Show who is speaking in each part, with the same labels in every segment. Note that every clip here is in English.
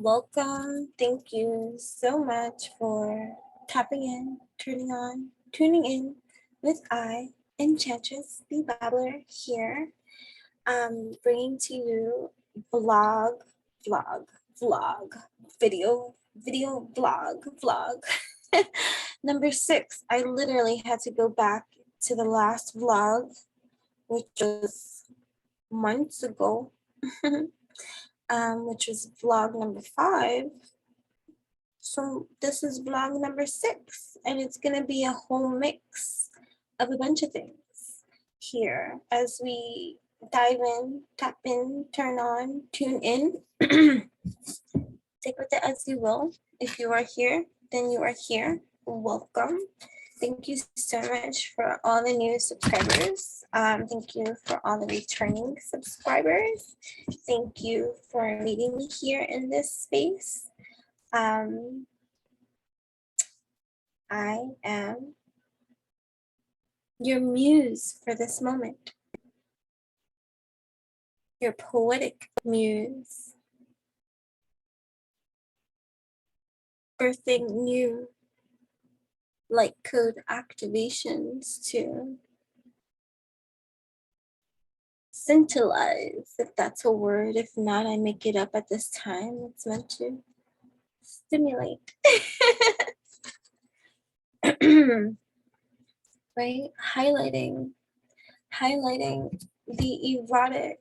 Speaker 1: Welcome. Thank you so much for tapping in, tuning in with Enchantress, the Babbler here, bringing to you vlog, video, vlog. Number 6. I literally had to go back to the last vlog, which was months ago. Which was vlog number 5. So this is vlog number 6, and it's gonna be a whole mix of a bunch of things here as we dive in, tap in, turn on, tune in. Take with it as you will. If you are here, then you are here. Welcome. Thank you so much for all the new subscribers. Thank you for all the returning subscribers. Thank you for meeting me here in this space. I am your muse for this moment, your poetic muse, birthing new light code activations to scintillize, if that's a word. If not, I make it up at this time. It's meant to stimulate. Right? Highlighting the erotic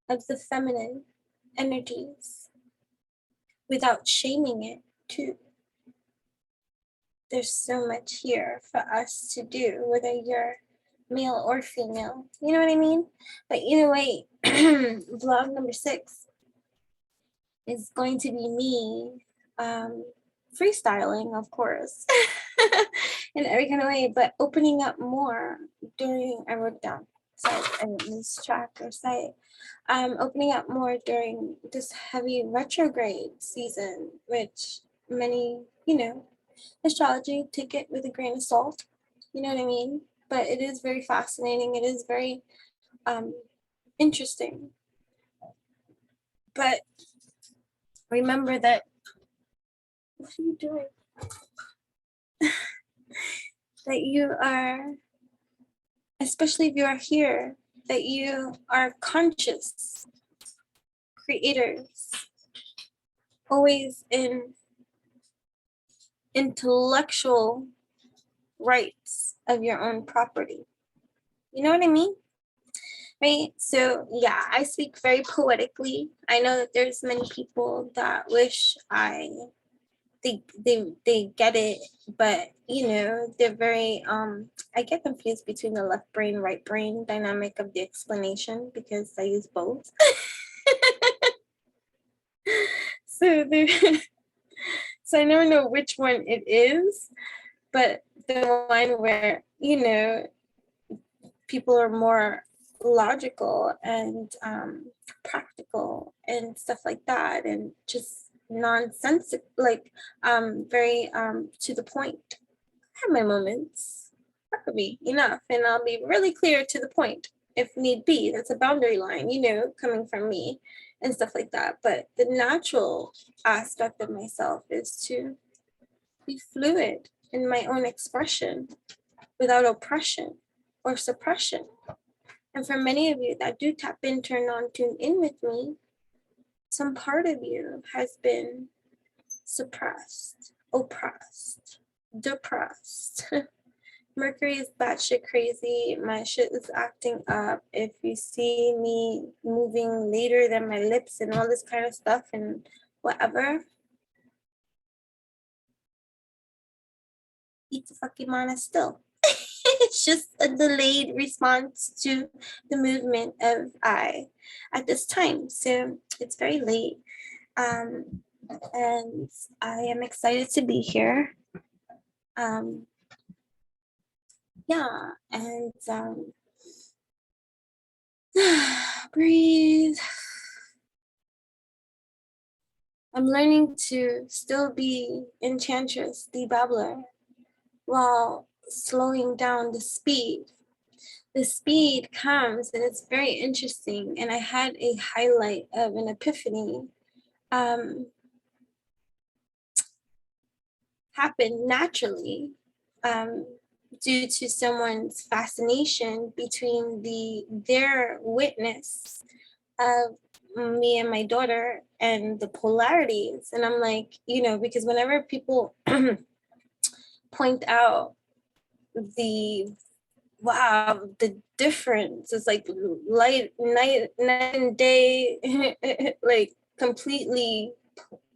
Speaker 1: of the feminine energies without shaming it too. There's so much here for us to do, whether you're male or female, you know what I mean? But either way, vlog number 6 is going to be me freestyling, of course, in every kind of way, but opening up more during, I wrote down, sorry, I didn't lose track or say, opening up more during this heavy retrograde season, which many, astrology, take it with a grain of salt, you know what I mean? But it is very fascinating. It is very interesting. But remember that, what are you doing? That you are, especially if you are here, that you are conscious creators, always in intellectual rights of your own property. You know what I mean? Right? So yeah, I speak very poetically. I know that there's many people that wish they get it, but they're very I get confused between the left brain, right brain dynamic of the explanation because I use both. So so I never know which one it is, but the one where people are more logical and practical and stuff like that, and just nonsensical, like very to the point. I have my moments, that could be enough, and I'll be really clear to the point if need be. That's a boundary line, coming from me and stuff like that. But the natural aspect of myself is to be fluid in my own expression without oppression or suppression. And for many of you that do tap in, turn on, tune in with me, some part of you has been suppressed, oppressed, depressed. Mercury is batshit crazy. My shit is acting up. If you see me moving later than my lips and all this kind of stuff and whatever, eat the fucking mana still. It's just a delayed response to the movement of I at this time. So it's very late. And I am excited to be here. Yeah, and breathe. I'm learning to still be Enchantress, the Babbler, while slowing down the speed. The speed comes, and it's very interesting. And I had a highlight of an epiphany happen naturally, due to someone's fascination between their witness of me and my daughter and the polarities. And I'm like, because whenever people point out the the difference is like night and day, like completely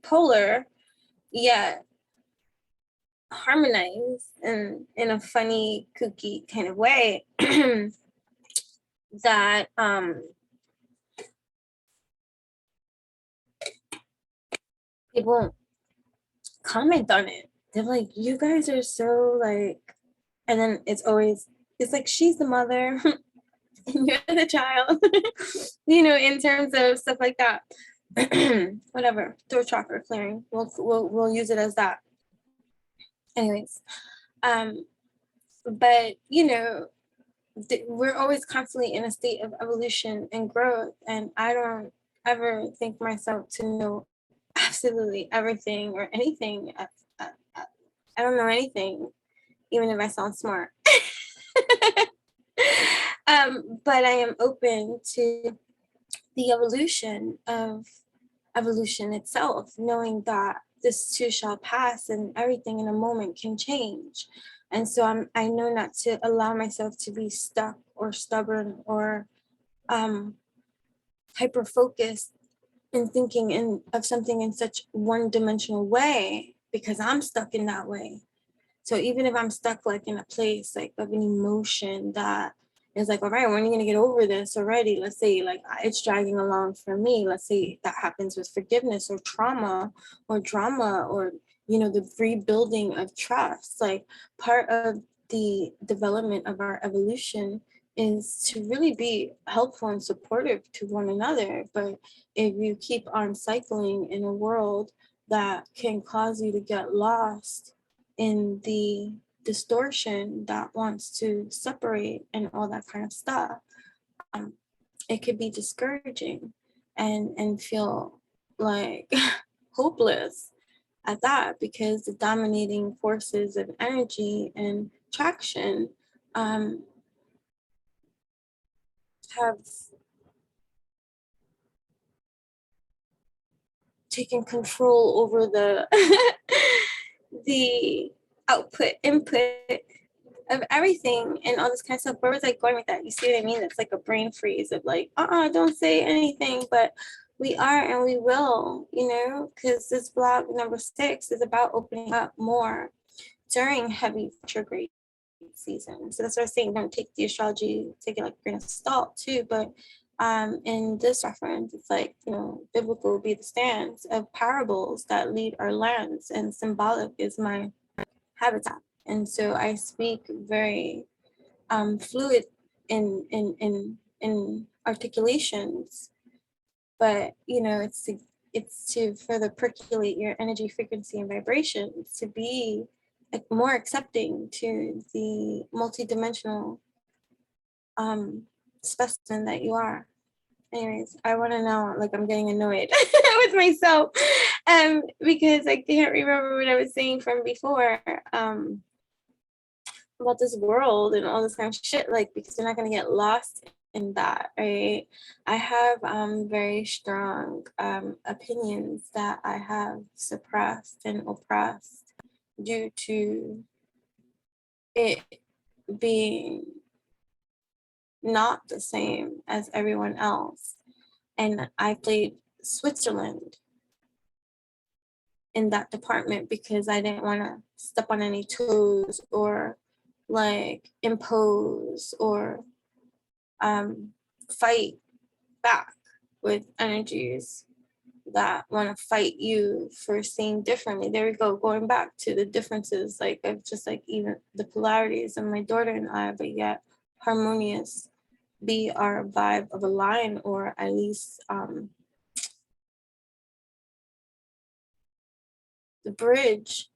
Speaker 1: polar, yet harmonize in a funny, kooky kind of way. That people comment on it. They're like, you guys are so like, and then it's like she's the mother and you're the child, in terms of stuff like that. Whatever, throat chakra clearing. We'll use it as that. Anyways, but we're always constantly in a state of evolution and growth, and I don't ever think myself to know absolutely everything or anything. I don't know anything, even if I sound smart. But I am open to the evolution of evolution itself, knowing that this too shall pass and everything in a moment can change. And so I know not to allow myself to be stuck or stubborn or hyper focused in thinking of something in such one-dimensional way, because I'm stuck in that way. So even if I'm stuck like in a place like of an emotion that is like, all right, when are you going to get over this already? Let's say like it's dragging along for me. Let's say that happens with forgiveness or trauma or drama, or, the rebuilding of trust. Like part of the development of our evolution is to really be helpful and supportive to one another. But if you keep on cycling in a world that can cause you to get lost in the distortion that wants to separate and all that kind of stuff, it could be discouraging and feel like hopeless at that, because the dominating forces of energy and traction have taken control over the the input of everything and all this kind of stuff. Where was I going with that? You see what I mean? It's like a brain freeze of like, don't say anything, but we are and we will, because this blog number 6 is about opening up more during heavy retrograde season. So that's what I was saying. Don't take the astrology, take it like a grain of salt too. But in this reference, it's like, biblical will be the stance of parables that lead our lands, and symbolic is my habitat. And so I speak very fluid in articulations, but it's to further percolate your energy, frequency, and vibrations to be more accepting to the multidimensional specimen that you are. Anyways, I want to know, like, I'm getting annoyed with myself because I can't remember what I was saying from before about this world and all this kind of shit, like, because you're not going to get lost in that, right? I have very strong opinions that I have suppressed and oppressed due to it being not the same as everyone else. And I played Switzerland in that department because I didn't want to step on any toes or like impose or fight back with energies that want to fight you for seeing differently. There we go, going back to the differences, like of just like even the polarities of my daughter and I, but yet harmonious be our vibe of a line, or at least the bridge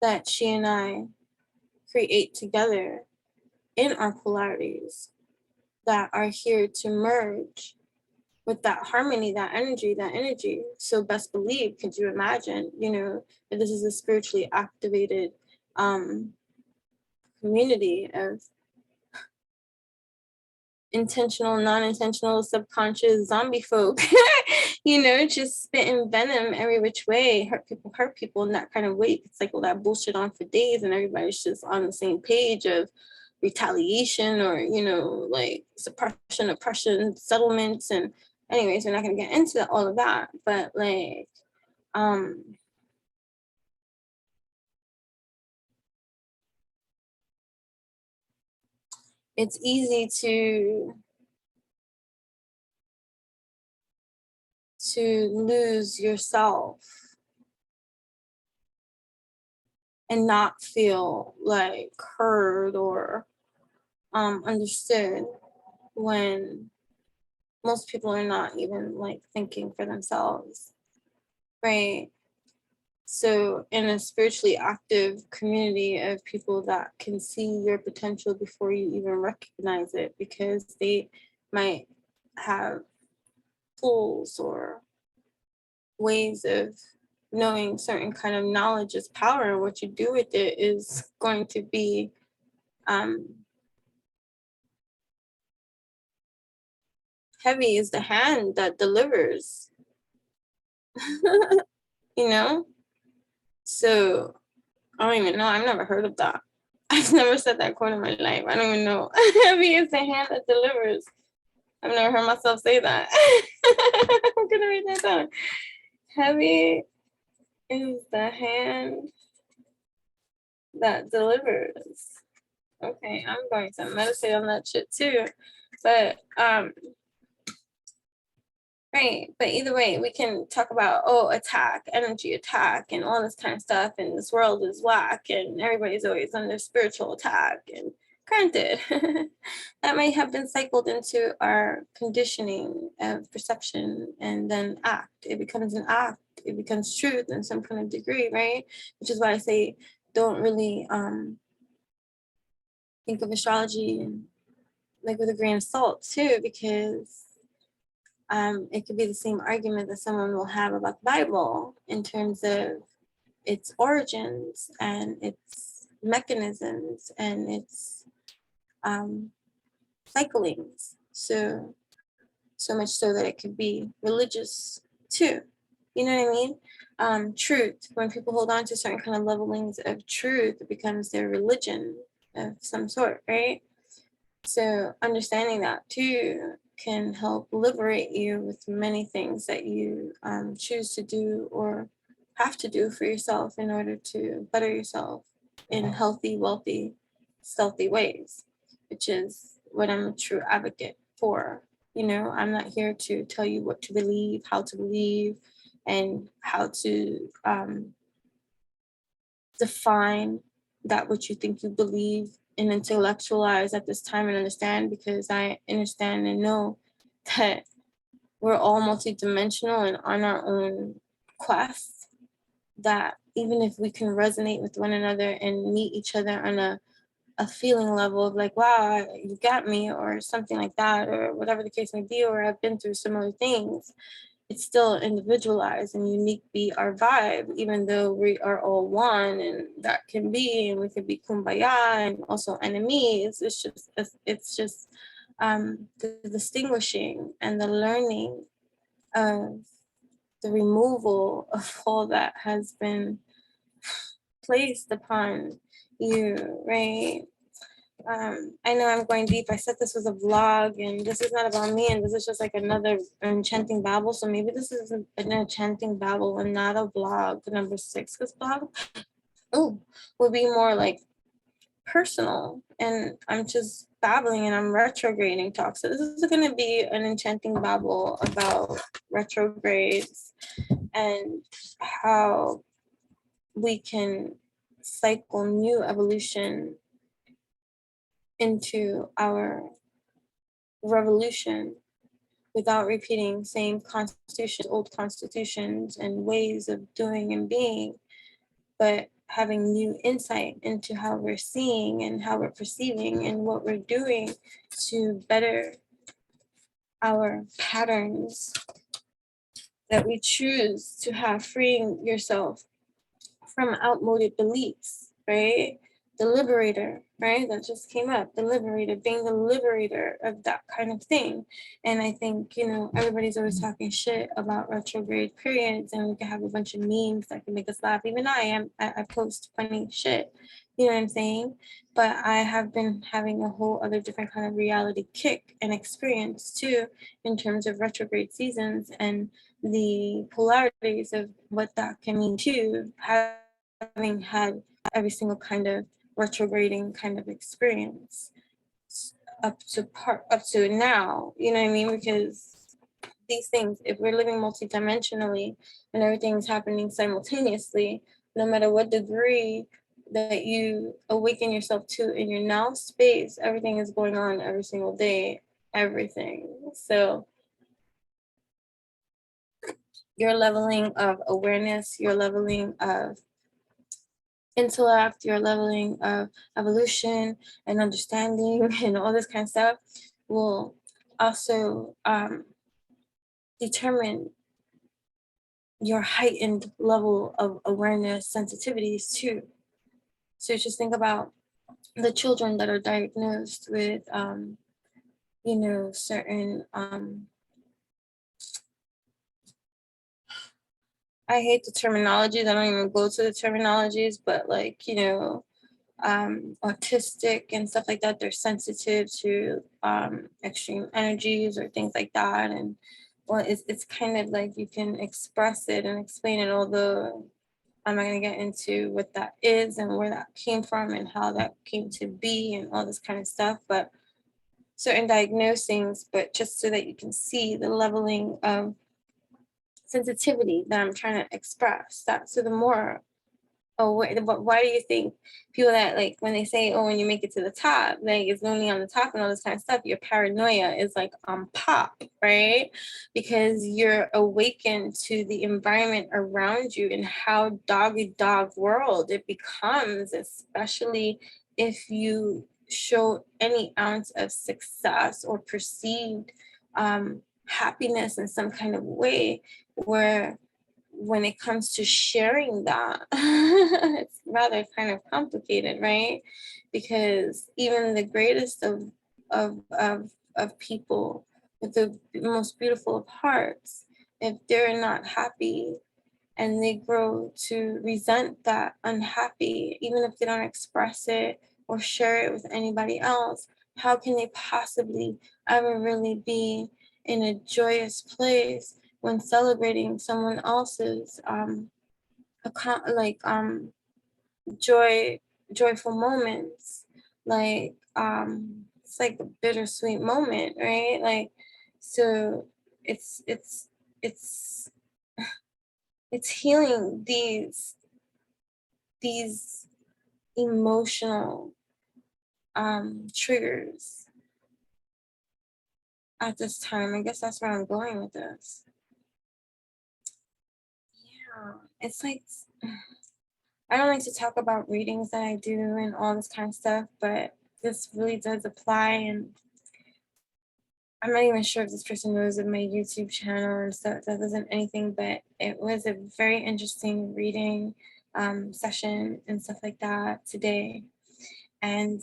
Speaker 1: that she and I create together in our polarities that are here to merge with that harmony, that energy. So best believe, could you imagine, you know, that this is a spiritually activated community of intentional, non-intentional, subconscious zombie folk, you know, just spitting venom every which way, hurt people in that kind of way. It's like all that bullshit on for days and everybody's just on the same page of retaliation or, you know, like suppression, oppression, settlements. And anyways, we're not gonna get into all of that, but like, it's easy to lose yourself and not feel like heard or understood when most people are not even like thinking for themselves, right? So in a spiritually active community of people that can see your potential before you even recognize it, because they might have tools or ways of knowing certain kind of knowledge is power, and what you do with it is going to be heavy is the hand that delivers. You know, so I don't even know, I've never heard of that. I've never said that quote in my life. I don't even know. Heavy is the hand that delivers. I've never heard myself say that. I'm gonna write that down. Heavy is the hand that delivers. Okay, I'm going to meditate on that shit too. But right, but either way, we can talk about, oh, attack, energy attack, and all this kind of stuff, and this world is whack, and everybody's always under spiritual attack. And granted, that might have been cycled into our conditioning of perception and then act. It becomes an act, it becomes truth in some kind of degree, right? Which is why I say don't really think of astrology like with a grain of salt too, because it could be the same argument that someone will have about the Bible in terms of its origins and its mechanisms and its cyclings. So much so that it could be religious too. You know what I mean? Truth. When people hold on to certain kind of levelings of truth, it becomes their religion of some sort, right? So understanding that too can help liberate you with many things that you choose to do or have to do for yourself in order to better yourself in healthy, wealthy, stealthy ways, which is what I'm a true advocate for. You know, I'm not here to tell you what to believe, how to believe, and how to define that what you think you believe and intellectualize at this time and understand, because I understand and know that we're all multidimensional and on our own quest, that even if we can resonate with one another and meet each other on a feeling level of like, wow, you got me, or something like that, or whatever the case may be, or I've been through similar things, it's still individualized and unique be our vibe, even though we are all one, and that can be, and we can be kumbaya and also enemies. It's just the distinguishing and the learning of the removal of all that has been placed upon you, right? I know I'm going deep. I said this was a vlog, and this is not about me, and this is just like another enchanting babble. So maybe this is an enchanting babble and not a vlog number 6, because vlog would be more like personal, and I'm just babbling and I'm retrograding talk. So this is going to be an enchanting babble about retrogrades and how we can cycle new evolution into our revolution without repeating same constitutions, old constitutions and ways of doing and being, but having new insight into how we're seeing and how we're perceiving and what we're doing to better our patterns that we choose to have, freeing yourself from outmoded beliefs, right? The liberator, right? That just came up, the liberator, being the liberator of that kind of thing. And I think, you know, everybody's always talking shit about retrograde periods, and we can have a bunch of memes that can make us laugh. Even I post funny shit, you know what I'm saying? But I have been having a whole other different kind of reality kick and experience too, in terms of retrograde seasons and the polarities of what that can mean too, having had every single kind of retrograding kind of experience up to now, you know what I mean? Because these things, if we're living multidimensionally and everything's happening simultaneously, no matter what degree that you awaken yourself to in your now space, everything is going on every single day, everything. So your leveling of awareness, your leveling of intellect, your leveling of evolution and understanding and all this kind of stuff will also determine your heightened level of awareness sensitivities too. So just think about the children that are diagnosed with, you know, certain, I hate the terminologies, I don't even go to the terminologies, but like, you know, autistic and stuff like that, they're sensitive to extreme energies or things like that. And well, it's kind of like you can express it and explain it, although I'm not going to get into what that is and where that came from and how that came to be and all this kind of stuff, but certain diagnosings, but just so that you can see the leveling of sensitivity that I'm trying to express. That so the more, oh, why do you think people that, like, when they say, oh, when you make it to the top, like it's only on the top and all this kind of stuff, your paranoia is like on pop, right? Because you're awakened to the environment around you and how dog eat dog world it becomes, especially if you show any ounce of success or perceived happiness in some kind of way, where when it comes to sharing that, it's rather kind of complicated, right? Because even the greatest of people with the most beautiful of hearts, if they're not happy and they grow to resent that unhappy, even if they don't express it or share it with anybody else, how can they possibly ever really be in a joyous place when celebrating someone else's joyful moments? Like it's like a bittersweet moment, right? Like, so it's it's healing these emotional triggers at this time. I guess that's where I'm going with this. Yeah, it's like, I don't like to talk about readings that I do and all this kind of stuff, but this really does apply. And I'm not even sure if this person knows of my YouTube channel and stuff. That wasn't anything, but it was a very interesting reading session and stuff like that today. And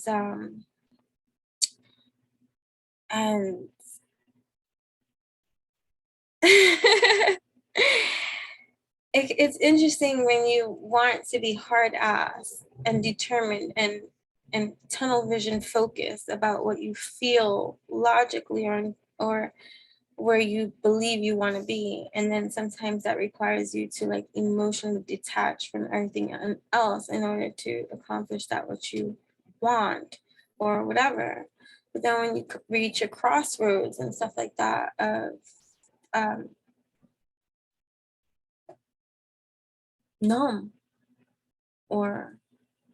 Speaker 1: it's interesting when you want to be hard ass and determined and tunnel vision focused about what you feel logically, or where you believe you want to be, and then sometimes that requires you to like emotionally detach from everything else in order to accomplish that what you want or whatever. But then when you reach a crossroads and stuff like that of numb or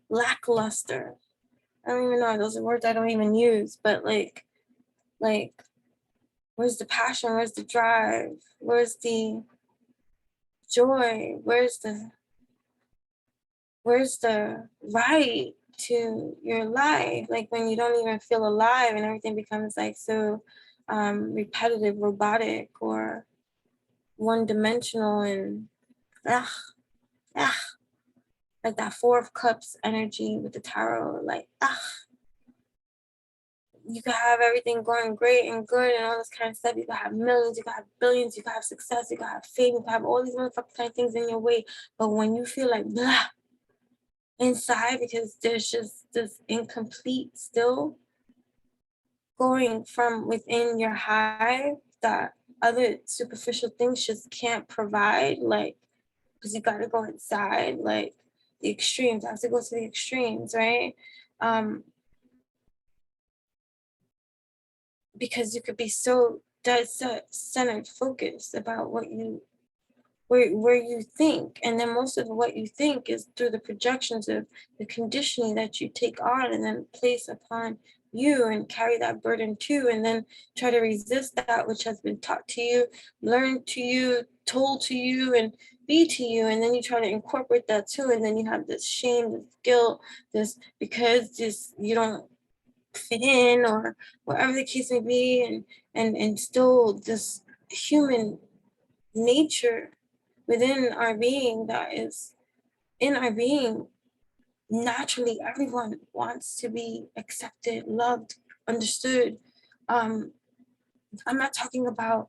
Speaker 1: lackluster, I don't even know, those are words I don't even use, but like where's the passion, where's the drive, where's the joy, where's the right to your life? Like when you don't even feel alive and everything becomes like so repetitive, robotic, or one-dimensional, and ugh, ugh, like that Four of Cups energy with the tarot, like ugh. You could have everything going great and good and all this kind of stuff. You could have millions, you could have billions, you could have success, you could have fame, you could have all these motherfucking kind of things in your way. But when you feel like blah inside, because there's just this incomplete still going from within your hive that other superficial things just can't provide, like, because you got to go inside, like the extremes. I have to go to the extremes, right? Because you could be so dead set, centered, focused about what you, where you think, and then most of what you think is through the projections of the conditioning that you take on and then place upon you and carry that burden too, and then try to resist that which has been taught to you, learned to you, told to you, and be to you, and then you try to incorporate that too, and then you have this shame, this guilt, this because this you don't fit in or whatever the case may be, and still this human nature within our being that is in our being. Naturally everyone wants to be accepted, loved, understood. I'm not talking about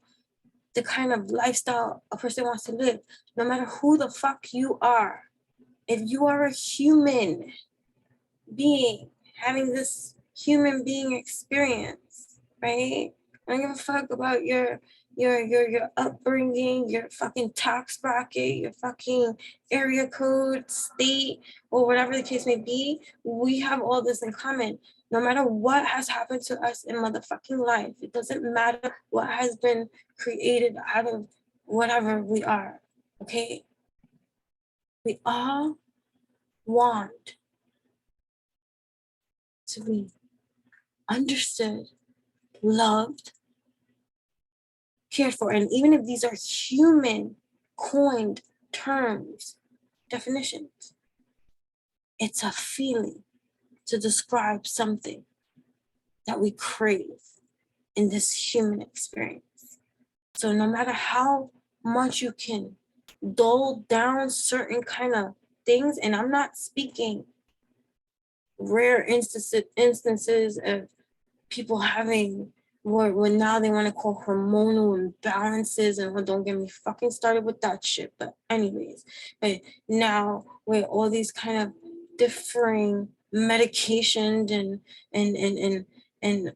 Speaker 1: the kind of lifestyle a person wants to live. No matter who the fuck you are, if you are a human being having this human being experience, right? I don't give a fuck about your upbringing, your fucking tax bracket, your fucking area code, state, or whatever the case may be. We have all this in common. No matter what has happened to us in motherfucking life, it doesn't matter what has been created out of whatever we are, okay? We all want to be understood, loved, cared for. And even if these are human coined terms, definitions, it's a feeling to describe something that we crave in this human experience. So no matter how much you can dull down certain kind of things, and I'm not speaking rare instances of people having what now they want to call hormonal imbalances, and don't get me fucking started with that shit. But anyways, but now with all these kind of differing medications and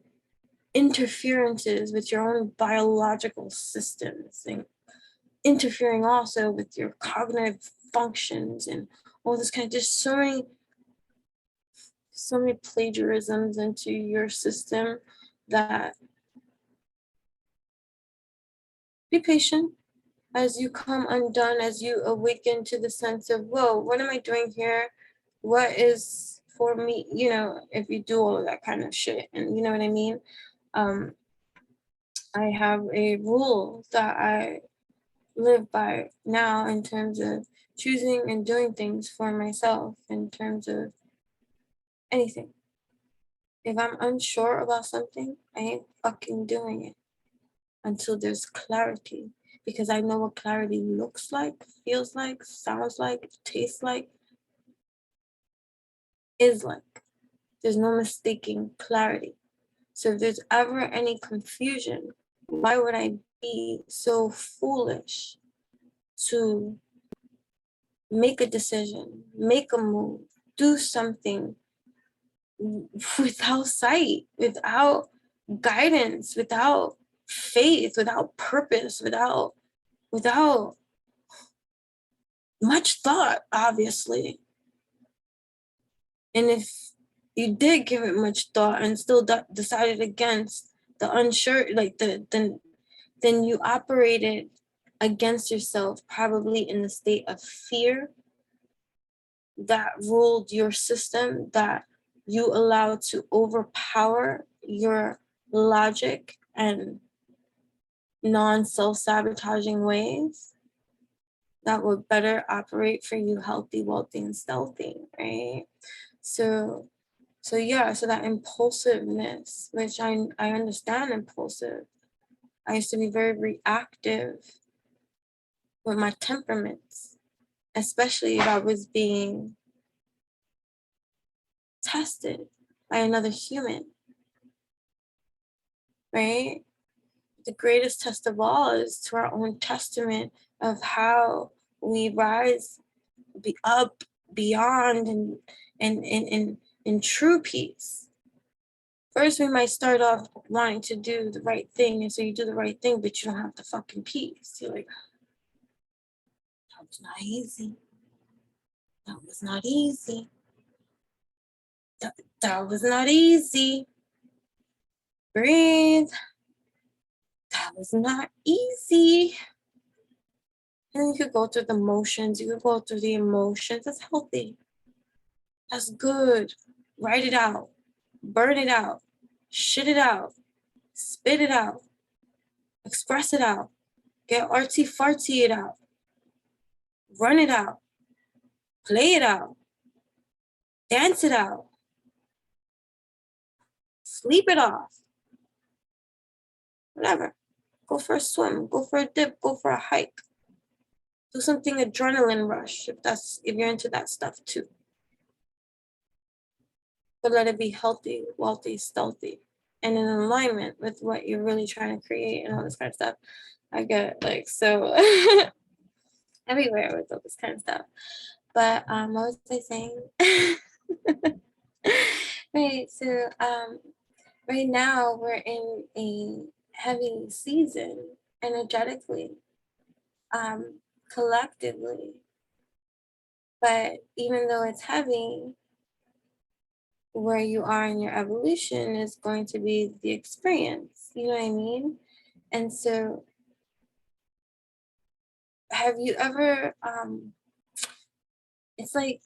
Speaker 1: interferences with your own biological systems, and interfering also with your cognitive functions and all this kind of, just so many plagiarisms into your system that be patient as you come undone, as you awaken to the sense of, whoa, what am I doing here? What is for me? You know, if you do all of that kind of shit, and you know what I mean? I have a rule that I live by now in terms of choosing and doing things for myself in terms of anything. If I'm unsure about something, I ain't fucking doing it until there's clarity, because I know what clarity looks like, feels like, sounds like, tastes like, is like. There's no mistaking clarity. So if there's ever any confusion, why would I be so foolish to make a decision, make a move, do something without sight, without guidance, without faith, without purpose, without much thought, obviously. And if you did give it much thought and still decided against the unsure, like then you operated against yourself, probably in the state of fear that ruled your system, that you allowed to overpower your logic and non-self-sabotaging ways that would better operate for you, healthy, wealthy, and stealthy, right? So yeah, so that impulsiveness, which I understand impulsive, I used to be very reactive with my temperaments, especially if I was being tested by another human, right? The greatest test of all is to our own testament of how we rise up beyond and in true peace. First, we might start off wanting to do the right thing, and so you do the right thing, but you don't have the fucking peace. You're like, that was not easy. That was not easy. That was not easy. Breathe. That was not easy. And you could go through the motions. You could go through the emotions. That's healthy. That's good. Write it out. Burn it out. Shit it out. Spit it out. Express it out. Get artsy fartsy it out. Run it out. Play it out. Dance it out. Sleep it off. Whatever. Go for a swim. Go for a dip. Go for a hike. Do something adrenaline rush if you're into that stuff too. But let it be healthy, wealthy, stealthy, and in alignment with what you're really trying to create and all this kind of stuff. I get like so everywhere with all this kind of stuff. But what was I saying? Right, so right now we're in a heavy season energetically, collectively. But even though it's heavy, where you are in your evolution is going to be the experience. You know what I mean? And so have you ever it's like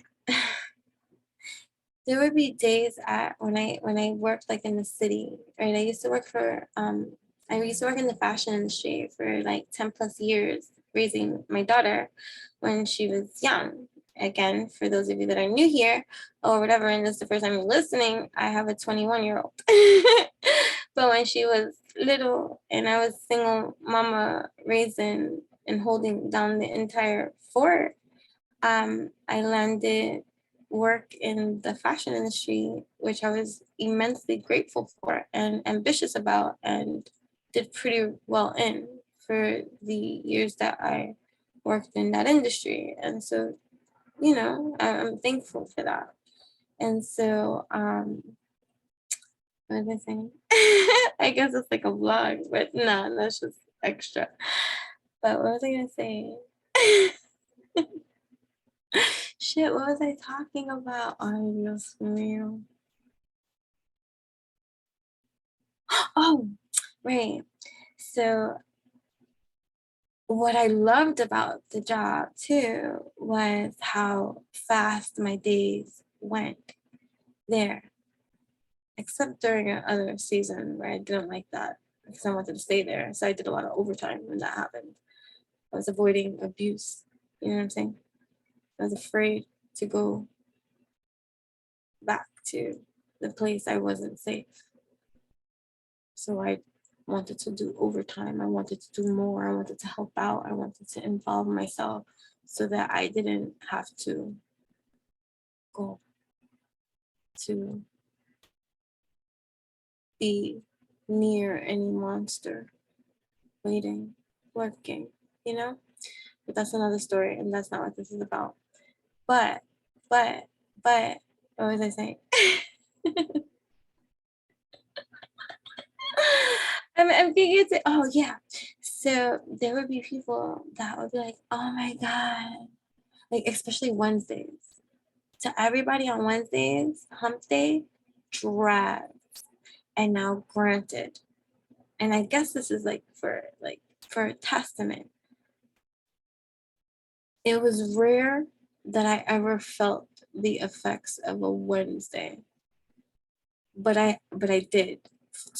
Speaker 1: there would be days when I worked like in the city, right? I used to work in the fashion industry for like 10 plus years, raising my daughter when she was young. Again, for those of you that are new here or whatever, and this is the first time you're listening, I have a 21-year-old. But when she was little and I was single mama raising and holding down the entire fort, I landed work in the fashion industry, which I was immensely grateful for and ambitious about, and did pretty well in for the years that I worked in that industry. And so, you know, I'm thankful for that. And so, what was I saying? I guess it's like a vlog, but no, that's just extra. But what was I gonna say? Shit, what was I talking about? Oh, Dios mío. Oh, right. So what I loved about the job too was how fast my days went there. Except during another season where I didn't like that because I wanted to stay there. So I did a lot of overtime when that happened. I was avoiding abuse. You know what I'm saying? I was afraid to go back to the place I wasn't safe. So I wanted to do overtime. I wanted to do more. I wanted to help out. I wanted to involve myself so that I didn't have to go to be near any monster waiting, working, you know? But that's another story, and that's not what this is about. But, what was I saying? I'm thinking it's, oh yeah. So there would be people that would be like, oh my God. Like, especially Wednesdays. To everybody on Wednesdays, hump day, drags. And now granted, and I guess this is for a testament. It was rare that I ever felt the effects of a Wednesday. But I did,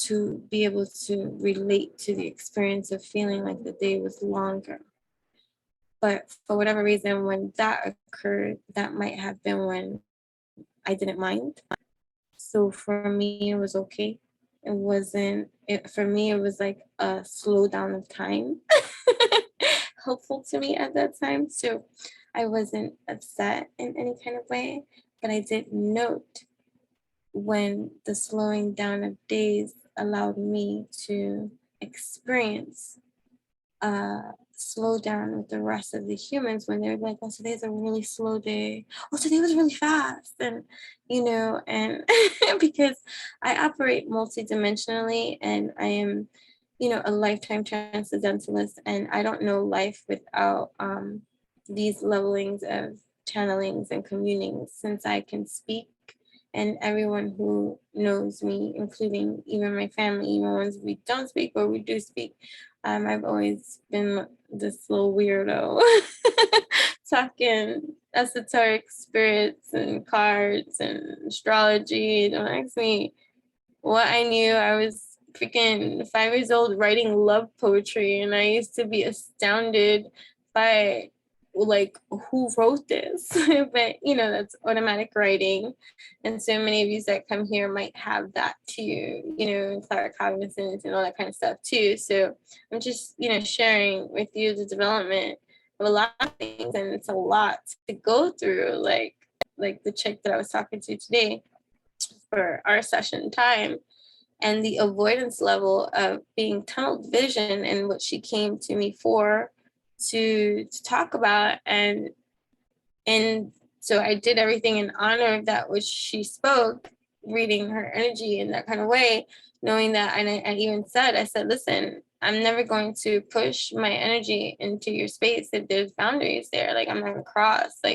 Speaker 1: to be able to relate to the experience of feeling like the day was longer. But for whatever reason, when that occurred, that might have been when I didn't mind. So for me, it was okay. It wasn't, for me, it was like a slowdown of time, helpful to me at that time. So I wasn't upset in any kind of way, but I did note when the slowing down of days allowed me to experience slow down with the rest of the humans when they're like, oh, today's a really slow day. Oh, today was really fast. And, and because I operate multidimensionally and I am, a lifetime transcendentalist, and I don't know life without these levelings of channelings and communings, since I can speak, and everyone who knows me, including even my family, even ones we don't speak or we do speak, I've always been this little weirdo talking esoteric spirits and cards and astrology. Don't ask me what I knew. I was freaking 5 years old writing love poetry, and I used to be astounded by like who wrote this. But that's automatic writing, and so many of you that come here might have that too, claircognizance and all that kind of stuff too. So I'm just sharing with you the development of a lot of things, and it's a lot to go through, like the chick that I was talking to today for our session time, and the avoidance level of being tunnel vision and what she came to me for to talk about. And so I did everything in honor of that which she spoke, reading her energy in that kind of way, knowing that. And I even said, listen, I'm never going to push my energy into your space if there's boundaries there. Like, I'm not gonna cross, so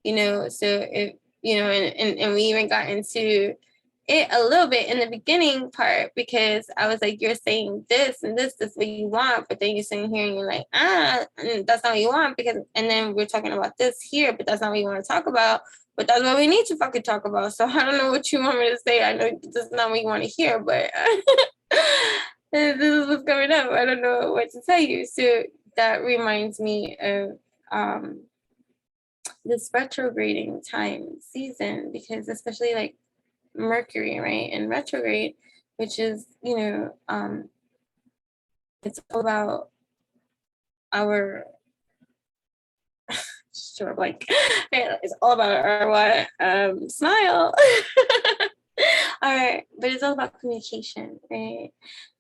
Speaker 1: if, and we even got into it a little bit in the beginning part, because I was like, you're saying this and this what you want, but then you're sitting here and you're like, that's not what you want, because, and then we're talking about this here, but that's not what you want to talk about, but that's what we need to fucking talk about. So I don't know what you want me to say. I know this is not what you want to hear, but this is what's coming up. I don't know what to tell you. So that reminds me of this retrograding time season, because especially like Mercury, right, in retrograde, which is, it's all about our sure, like, it's all about our what, smile. All right, but it's all about communication, right,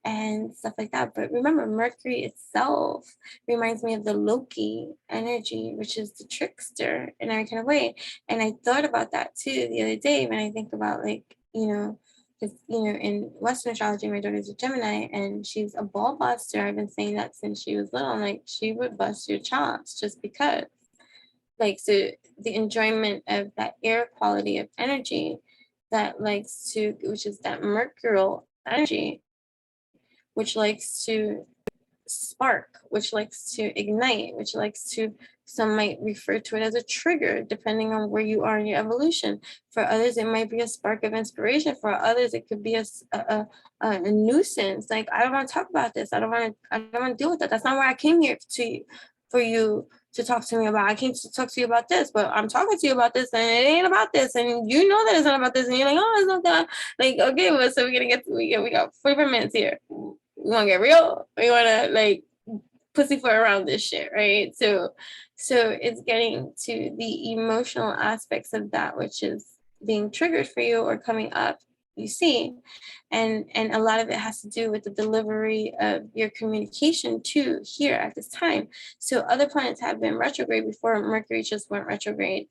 Speaker 1: and stuff like that. But remember, Mercury itself reminds me of the Loki energy, which is the trickster in every kind of way. And I thought about that too the other day when I think about, like, because in Western astrology, my daughter's a Gemini and she's a ball buster. I've been saying that since she was little. I'm like, she would bust your chops just because. Like, so the enjoyment of that air quality of energy that likes to, which is that mercurial energy, which likes to spark, which likes to ignite, which likes to, some might refer to it as a trigger, depending on where you are in your evolution. For others, it might be a spark of inspiration. For others, it could be a nuisance. Like, I don't want to talk about this. I don't want to deal with that. That's not where I came here for you to talk to me about. I came to talk to you about this, but I'm talking to you about this, and it ain't about this, and you know that it's not about this, and you're like, oh, it's not that. Like, okay, well, so we got 45 minutes here. We want to get real. We want to, like, pussyfoot around this shit, right? So it's getting to the emotional aspects of that which is being triggered for you or coming up, you see, and a lot of it has to do with the delivery of your communication too here at this time. So other planets have been retrograde before. Mercury just went retrograde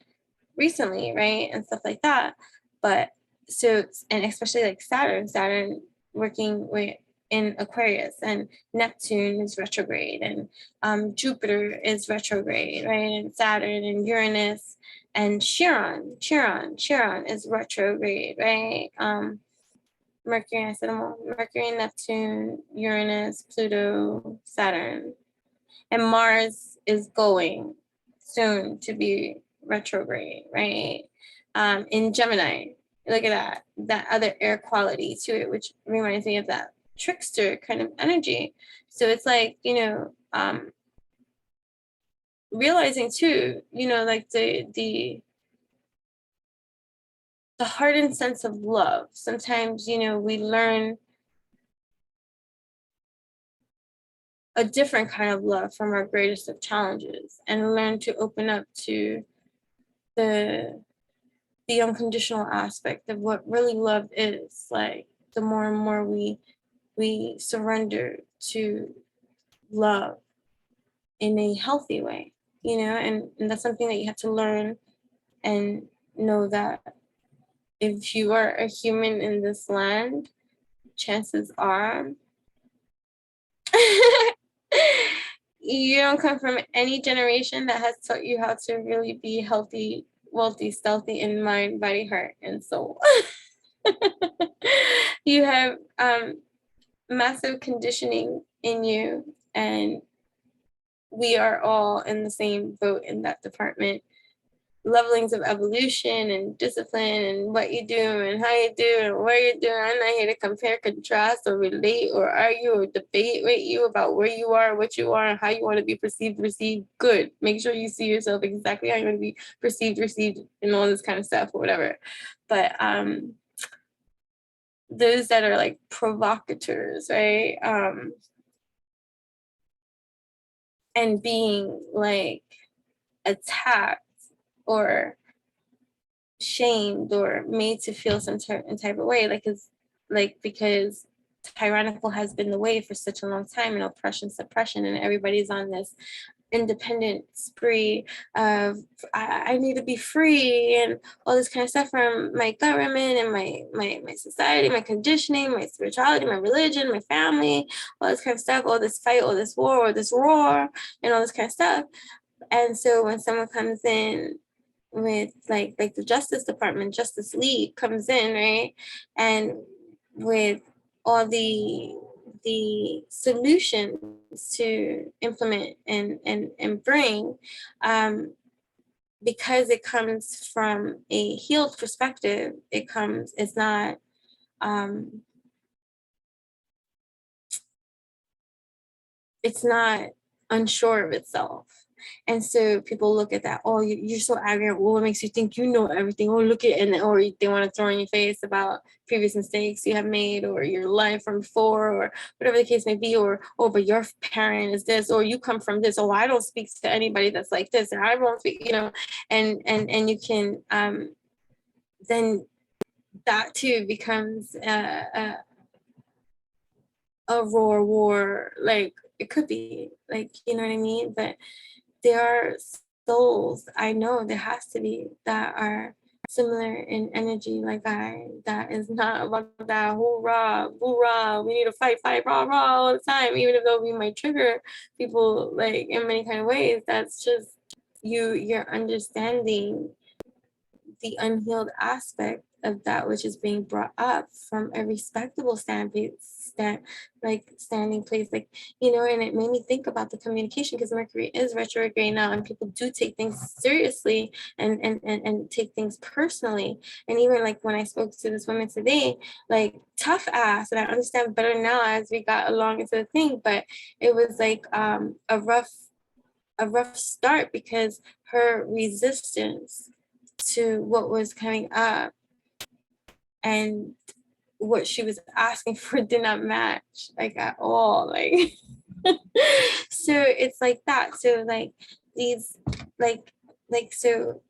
Speaker 1: recently, right, and stuff like that. But so, and especially like Saturn working with in Aquarius, and Neptune is retrograde, and Jupiter is retrograde, right, and Saturn and Uranus and Chiron is retrograde, right. Mercury, I said them all. Mercury, Neptune, Uranus, Pluto, Saturn, and Mars is going soon to be retrograde, right? In Gemini. Look at that other air quality to it, which reminds me of that trickster kind of energy. So it's like, realizing too, like the hardened sense of love. Sometimes, we learn a different kind of love from our greatest of challenges, and learn to open up to the unconditional aspect of what really love is. Like, the more and more we surrender to love in a healthy way, you know, and that's something that you have to learn and know that if you are a human in this land, chances are you don't come from any generation that has taught you how to really be healthy, wealthy, stealthy in mind, body, heart, and soul. You have massive conditioning in you, and we are all in the same boat in that department. Levelings of evolution and discipline and what you do and how you do and where you're doing. I'm not here to compare, contrast, or relate or argue or debate with you about where you are, what you are, and how you want to be perceived, received. Good. Make sure you see yourself exactly how you want to be perceived, received, and all this kind of stuff or whatever. But those that are like provocateurs, right? And being like attacked or shamed or made to feel some type of way, because tyrannical has been the way for such a long time, and oppression, suppression, and everybody's on this independent spree of I need to be free and all this kind of stuff from my government and my society, my conditioning, my spirituality, my religion, my family, all this kind of stuff, all this fight, all this war, or this roar, and all this kind of stuff. And so when someone comes in with like the Justice Department, Justice League comes in, right, and with all the solutions to implement and bring, because it comes from a healed perspective, it's not unsure of itself. And so people look at that, oh, you're so arrogant. Well, what makes you think you know everything? Oh, look at, and or they want to throw in your face about previous mistakes you have made, or your life from before, or whatever the case may be, or oh, but your parent is this, or you come from this. Oh, I don't speak to anybody that's like this, and I won't speak, you know, and you can then that too becomes a roar war, like it could be, like, you know what I mean? But there are souls, I know there has to be, that are similar in energy like that is not about that hoorah, hoorah, we need to fight, rah, rah all the time, even if though we might trigger people like in many kind of ways. That's just you're understanding the unhealed aspect of that which is being brought up from a respectable standing place, like, you know. And it made me think about the communication, because Mercury is retrograde now, and people do take things seriously and take things personally. And even like when I spoke to this woman today, like tough ass, and I understand better now as we got along into the thing, but it was like a rough start, because her resistance to what was coming up and what she was asking for did not match, like, at all, like so it's like that. So like these like so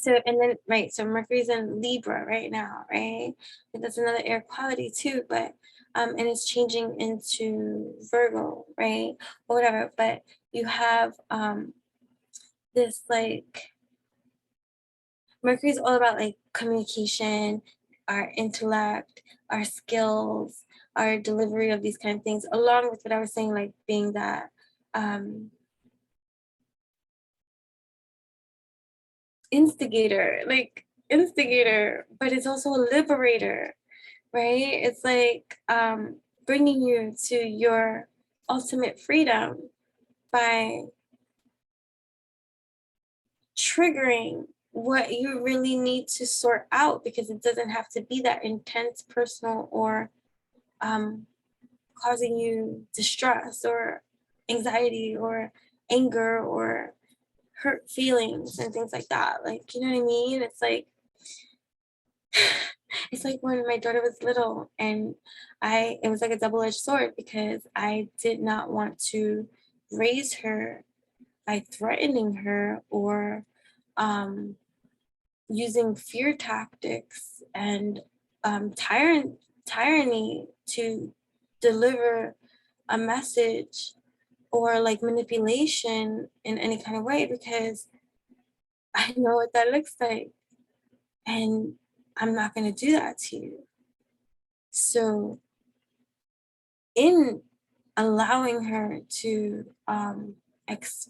Speaker 1: and then, right, so Mercury's in Libra right now, right? And that's another air quality too, but and it's changing into Virgo, right, or whatever. But you have this, like, Mercury is all about like communication, our intellect, our skills, our delivery of these kind of things, along with what I was saying, like being that instigator, but it's also a liberator, right? It's like bringing you to your ultimate freedom by triggering what you really need to sort out, because it doesn't have to be that intense, personal, or causing you distress or anxiety or anger or hurt feelings and things like that. Like, you know what I mean? It's like, it's just like when my daughter was little, and it was like a double-edged sword, because I did not want to raise her by threatening her or using fear tactics and tyranny to deliver a message, or like manipulation in any kind of way, because I know what that looks like, and I'm not going to do that to you. So in allowing her to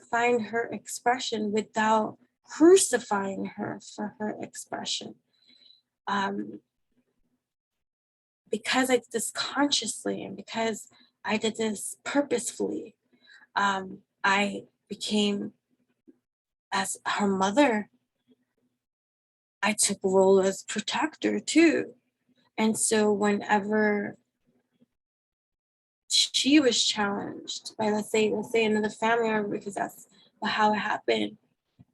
Speaker 1: find her expression without crucifying her for her expression, because I did this consciously and because I did this purposefully, I became, as her mother, I took a role as protector too. And so whenever she was challenged by, let's say another family member, because that's how it happened,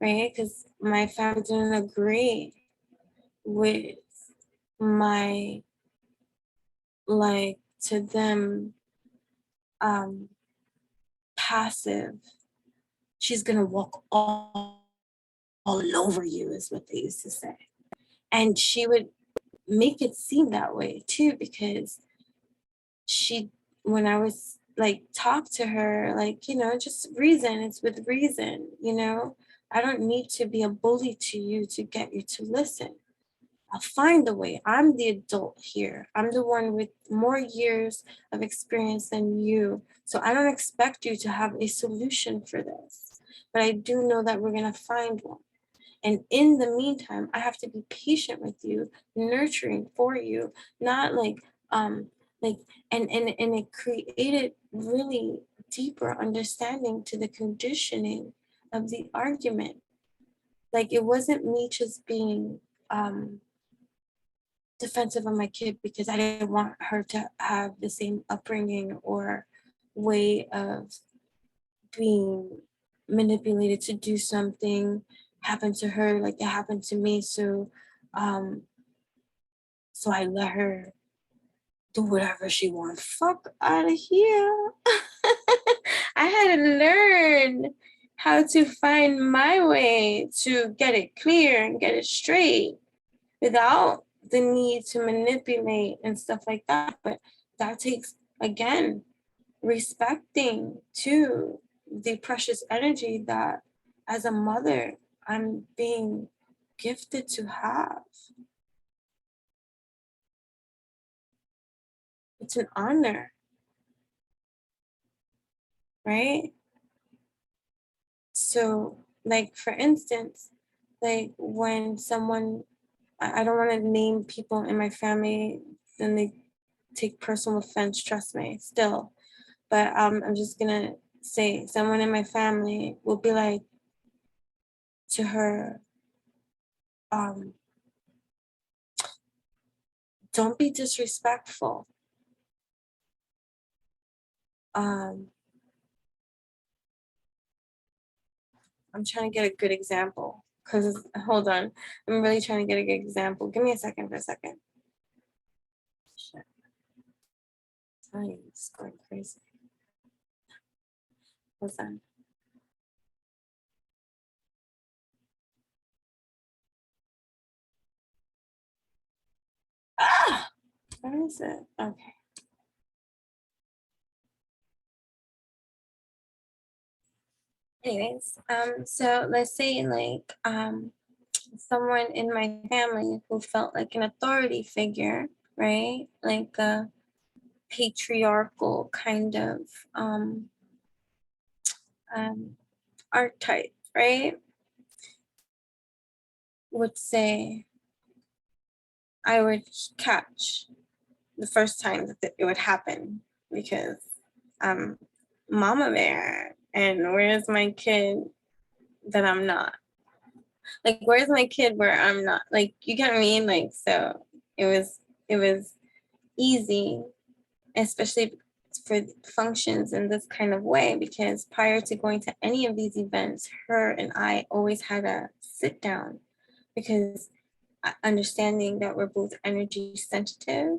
Speaker 1: right? Because my family didn't agree with my, like, to them, passive, she's gonna walk all over you, is what they used to say. And she would make it seem that way too, because she, when I was like, talk to her, like, just reason, it's with reason, I don't need to be a bully to you to get you to listen. I'll find a way. I'm the adult here. I'm the one with more years of experience than you. So I don't expect you to have a solution for this. But I do know that we're going to find one. And in the meantime, I have to be patient with you, nurturing for you, not like, like, and it created really deeper understanding to the conditioning of the argument. Like, it wasn't me just being, defensive of my kid because I didn't want her to have the same upbringing or way of being manipulated to do something happen to her like it happened to me. So I let her do whatever she wants. Fuck out of here. I had to learn how to find my way to get it clear and get it straight without the need to manipulate and stuff like that. But that takes, again, respecting to the precious energy that as a mother I'm being gifted to have. It's an honor, right? So, like, for instance, like when someone, I don't want to name people in my family, then they take personal offense, trust me, still. But I'm just gonna say someone in my family will be like to her, don't be disrespectful. I'm trying to get a good example, because hold on, I'm really trying to get a good example. Give me a second for a second. Shit. It's going crazy. What's that? Ah! Where is it? Okay. Anyways, so let's say like someone in my family who felt like an authority figure, right? Like a patriarchal kind of archetype, right? Would say I would catch the first time that it would happen, because I'm mama bear, and where's my kid that I'm not? Like, where's my kid where I'm not? Like, you get what I mean? Like, so it was easy, especially for functions in this kind of way, because prior to going to any of these events, her and I always had a sit down, because understanding that we're both energy sensitive.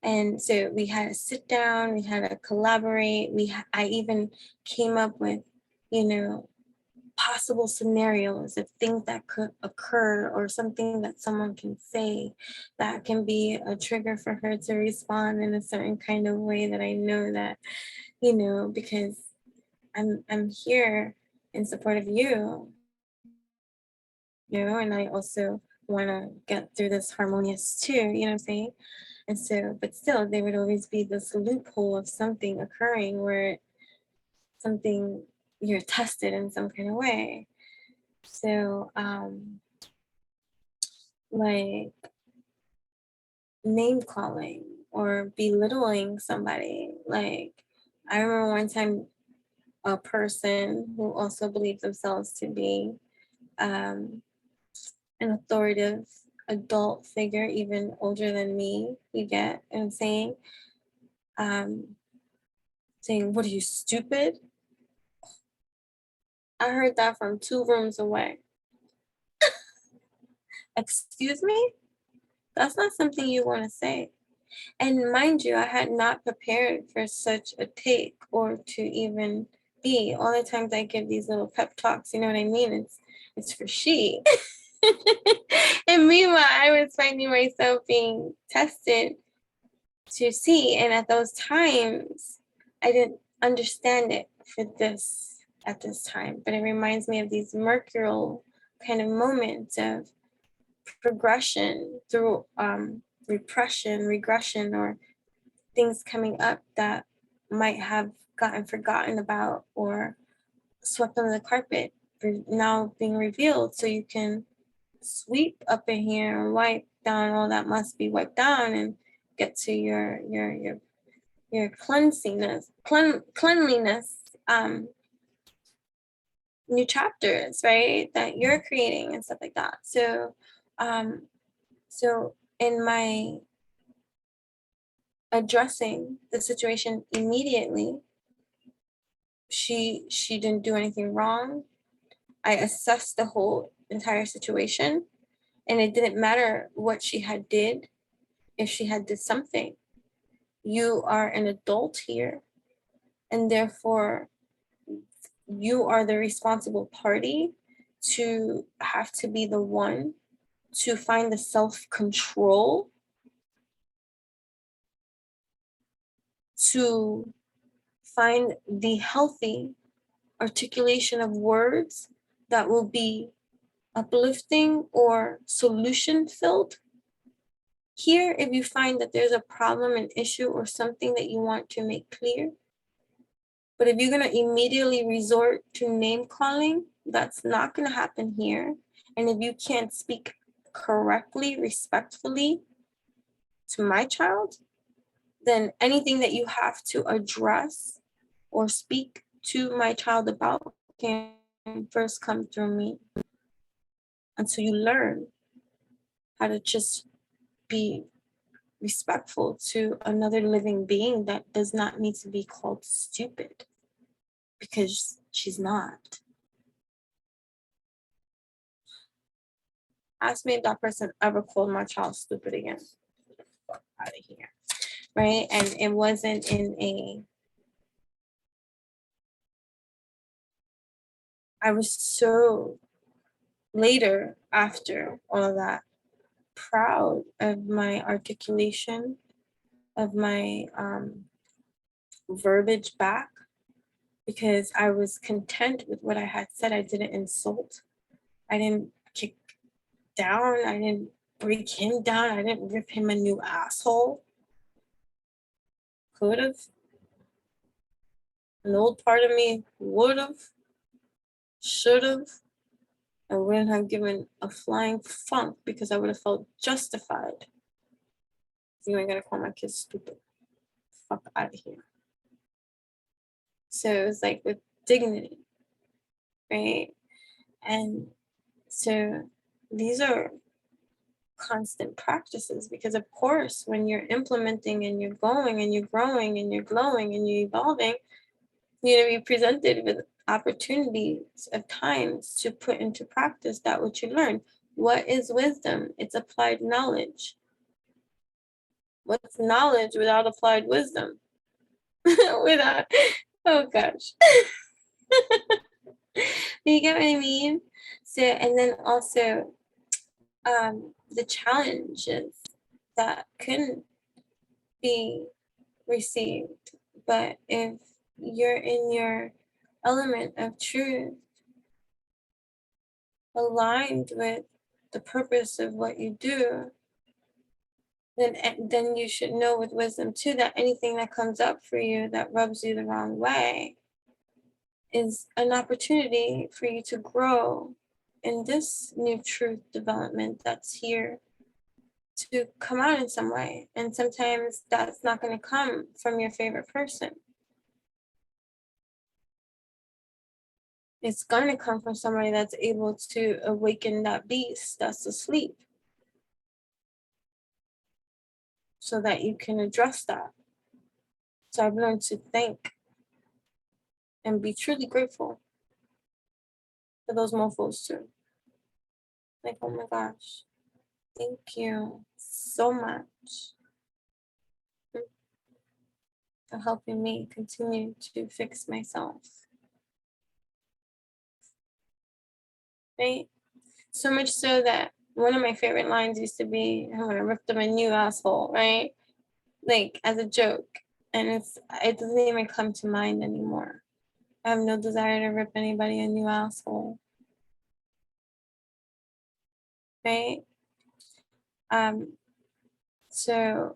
Speaker 1: And so we had to sit down, we had to collaborate. I even came up with, you know, possible scenarios of things that could occur, or something that someone can say that can be a trigger for her to respond in a certain kind of way that I know that, you know, because I'm here in support of you, you know, and I also want to get through this harmonious too, you know what I'm saying? And so, but still, there would always be this loophole of something occurring where something, you're tested in some kind of way. So, like name calling or belittling somebody. Like, I remember one time a person who also believed themselves to be an authoritative adult figure, even older than me, you get what I'm saying? Um, saying, "What are you, stupid?" I heard that from 2 rooms away. Excuse me? That's not something you want to say. And mind you, I had not prepared for such a take, or to even be. All the times I give these little pep talks, you know what I mean? It's for she. And meanwhile, I was finding myself being tested to see. And at those times, I didn't understand it for this at this time. But it reminds me of these mercurial kind of moments of progression through repression, regression, or things coming up that might have gotten forgotten about or swept under the carpet, now being revealed, so you can sweep up in here and wipe down all that must be wiped down and get to your cleanliness, new chapters, right, that you're creating and stuff like that. So so in my addressing the situation immediately, she didn't do anything wrong. I assessed the whole entire situation, and it didn't matter what she had did. If she had did something, you are an adult here, and therefore you are the responsible party to have to be the one to find the self-control to find the healthy articulation of words that will be uplifting or solution filled. Here, if you find that there's a problem, an issue, or something that you want to make clear, but if you're going to immediately resort to name calling, that's not going to happen here. And if you can't speak correctly, respectfully to my child, then anything that you have to address or speak to my child about can first come through me, until you learn how to just be respectful to another living being that does not need to be called stupid, because she's not. Ask me if that person ever called my child stupid again. Fuck out of here, right? And it wasn't in a, I was so, later after all of that, proud of my articulation, of my verbiage back, because I was content with what I had said. I didn't insult. I didn't kick down. I didn't break him down. I didn't rip him a new asshole. Could have. An old part of me would have, should have. I wouldn't have given a flying funk, because I would have felt justified. You ain't gonna call my kids stupid. Fuck out of here. So it was like with dignity, right? And so these are constant practices, because of course when you're implementing and you're going and you're growing and you're glowing and you're evolving, you're going to be presented with opportunities of times to put into practice that what you learn. What is wisdom? It's applied knowledge. What's knowledge without applied wisdom? Without, oh gosh. You get what I mean? So, and then also the challenges that couldn't be received. But if you're in your element of truth, aligned with the purpose of what you do, then you should know with wisdom too that anything that comes up for you that rubs you the wrong way is an opportunity for you to grow in this new truth development that's here to come out in some way. And sometimes that's not going to come from your favorite person. It's going to come from somebody that's able to awaken that beast that's asleep so that you can address that. So I've learned to thank and be truly grateful for those mofos too. Like, oh my gosh, thank you so much for helping me continue to fix myself. Right? So much so that one of my favorite lines used to be, I'm gonna rip them a new asshole, right? Like as a joke. And it doesn't even come to mind anymore. I have no desire to rip anybody a new asshole. Right? So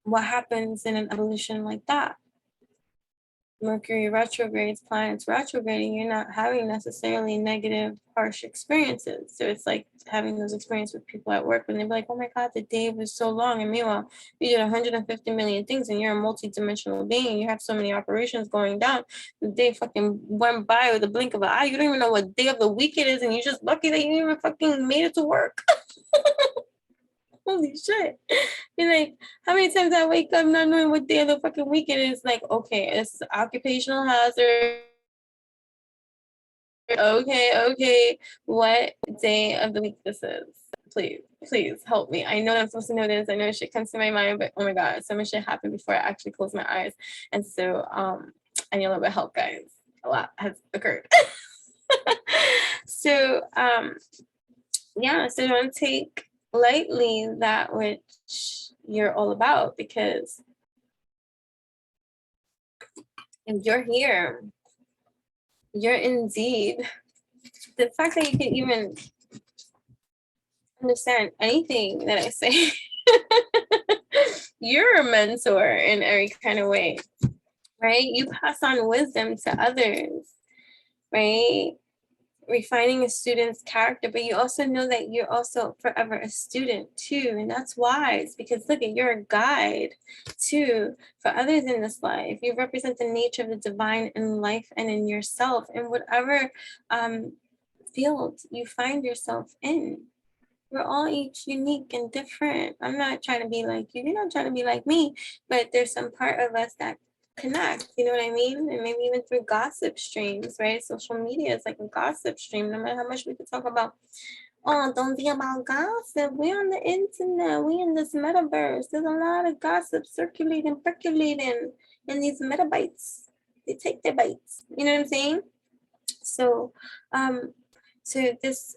Speaker 1: what happens in an evolution like that? Mercury retrogrades, planets retrograding, you're not having necessarily negative, harsh experiences. So it's like having those experiences with people at work when they're like, oh my God, the day was so long. And meanwhile, you did 150 million things and you're a multidimensional being. You have so many operations going down. The day fucking went by with a blink of an eye. You don't even know what day of the week it is. And you're just lucky that you even fucking made it to work. Holy shit. You're like, how many times I wake up not knowing what day of the fucking week it is? Like, okay, it's occupational hazard. Okay, what day of the week this is? Please help me. I know I'm supposed to know this. I know shit comes to my mind, but oh my God, so much shit happened before I actually closed my eyes. And so I need a little bit of help, guys. A lot has occurred. So yeah, so don't take lightly that which you're all about, because if you're here, you're indeed, the fact that you can even understand anything that I say, you're a mentor in every kind of way, right? You pass on wisdom to others, right? Refining a student's character, but you also know that you're also forever a student too, and that's wise, because look, you're a guide too for others in this life. You represent the nature of the divine in life and in yourself, in whatever field you find yourself in. We're all each unique and different. I'm not trying to be like you, you're not trying to be like me, but there's some part of us that connect, you know what I mean? And maybe even through gossip streams, right? Social media is like a gossip stream. No matter how much we could talk about, oh, don't be about gossip. We're on the internet. We in this metaverse. There's a lot of gossip circulating, percolating in these metabytes. They take their bites. You know what I'm saying? So, so this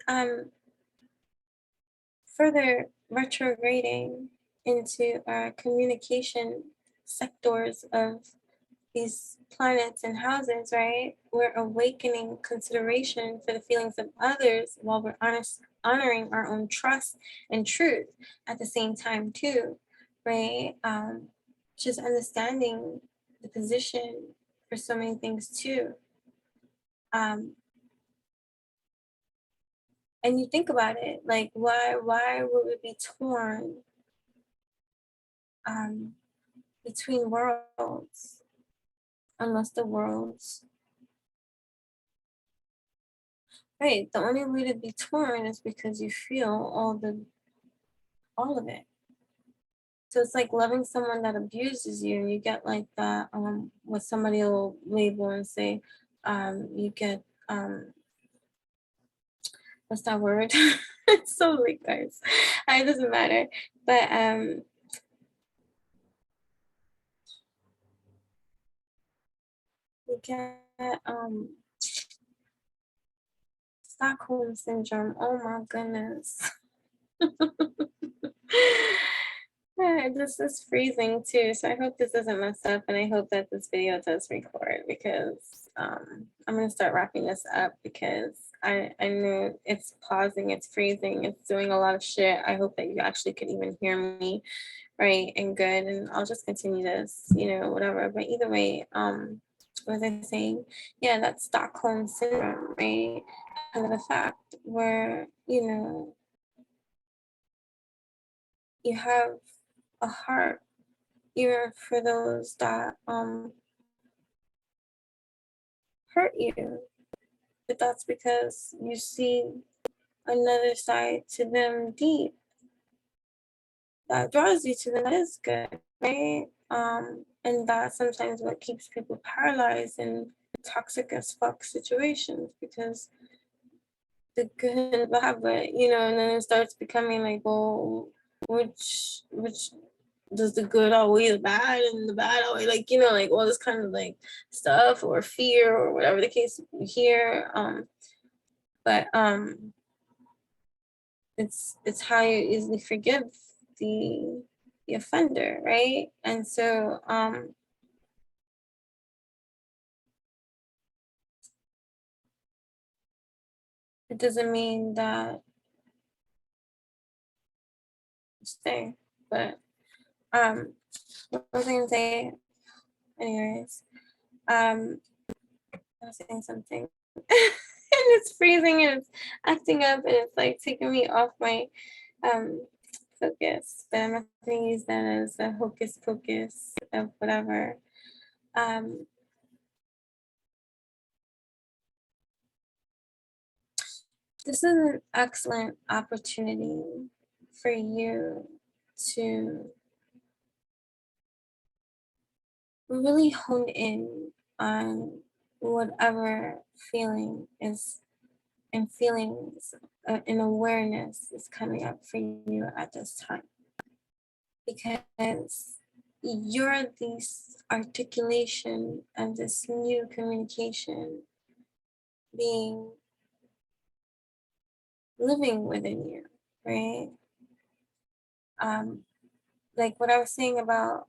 Speaker 1: further retrograding into our communication sectors of these planets and houses, right? We're awakening consideration for the feelings of others while we're honoring our own trust and truth at the same time too, right? Just understanding the position for so many things too. And you think about it, like why would we be torn between worlds unless the worlds, right? The only way to be torn is because you feel all of it. So it's like loving someone that abuses you. You get like that what somebody will label and say, you get what's that word? It's so late, guys. It doesn't matter. But we get Stockholm syndrome. Oh my goodness. This is freezing too, so I hope this doesn't mess up, and I hope that this video does record, because I'm gonna start wrapping this up, because I know it's pausing, it's freezing, it's doing a lot of shit. I hope that you actually could even hear me right and good, and I'll just continue this, whatever. But either way, what was I saying? Yeah, that's Stockholm syndrome, right? And the fact where, you have a heart even for those that hurt you, but that's because you see another side to them deep that draws you to them, that is good, right? And that's sometimes what keeps people paralyzed in toxic as fuck situations, because the good and the bad, but and then it starts becoming like, well, which does the good outweigh the bad, and the bad outweigh, like, like all this kind of like stuff, or fear, or whatever the case here. But it's how you easily forgive the offender, right? And so it doesn't mean that you stay, but what was I gonna say? Anyways, I was saying something. And it's freezing, and it's acting up, and it's like taking me off my focus. But I'm not gonna use that as a hocus pocus of whatever. This is an excellent opportunity for you to really hone in on whatever feeling is, and feelings and awareness is coming up for you at this time, because you're this articulation of this new communication being living within you, right? Like what I was saying about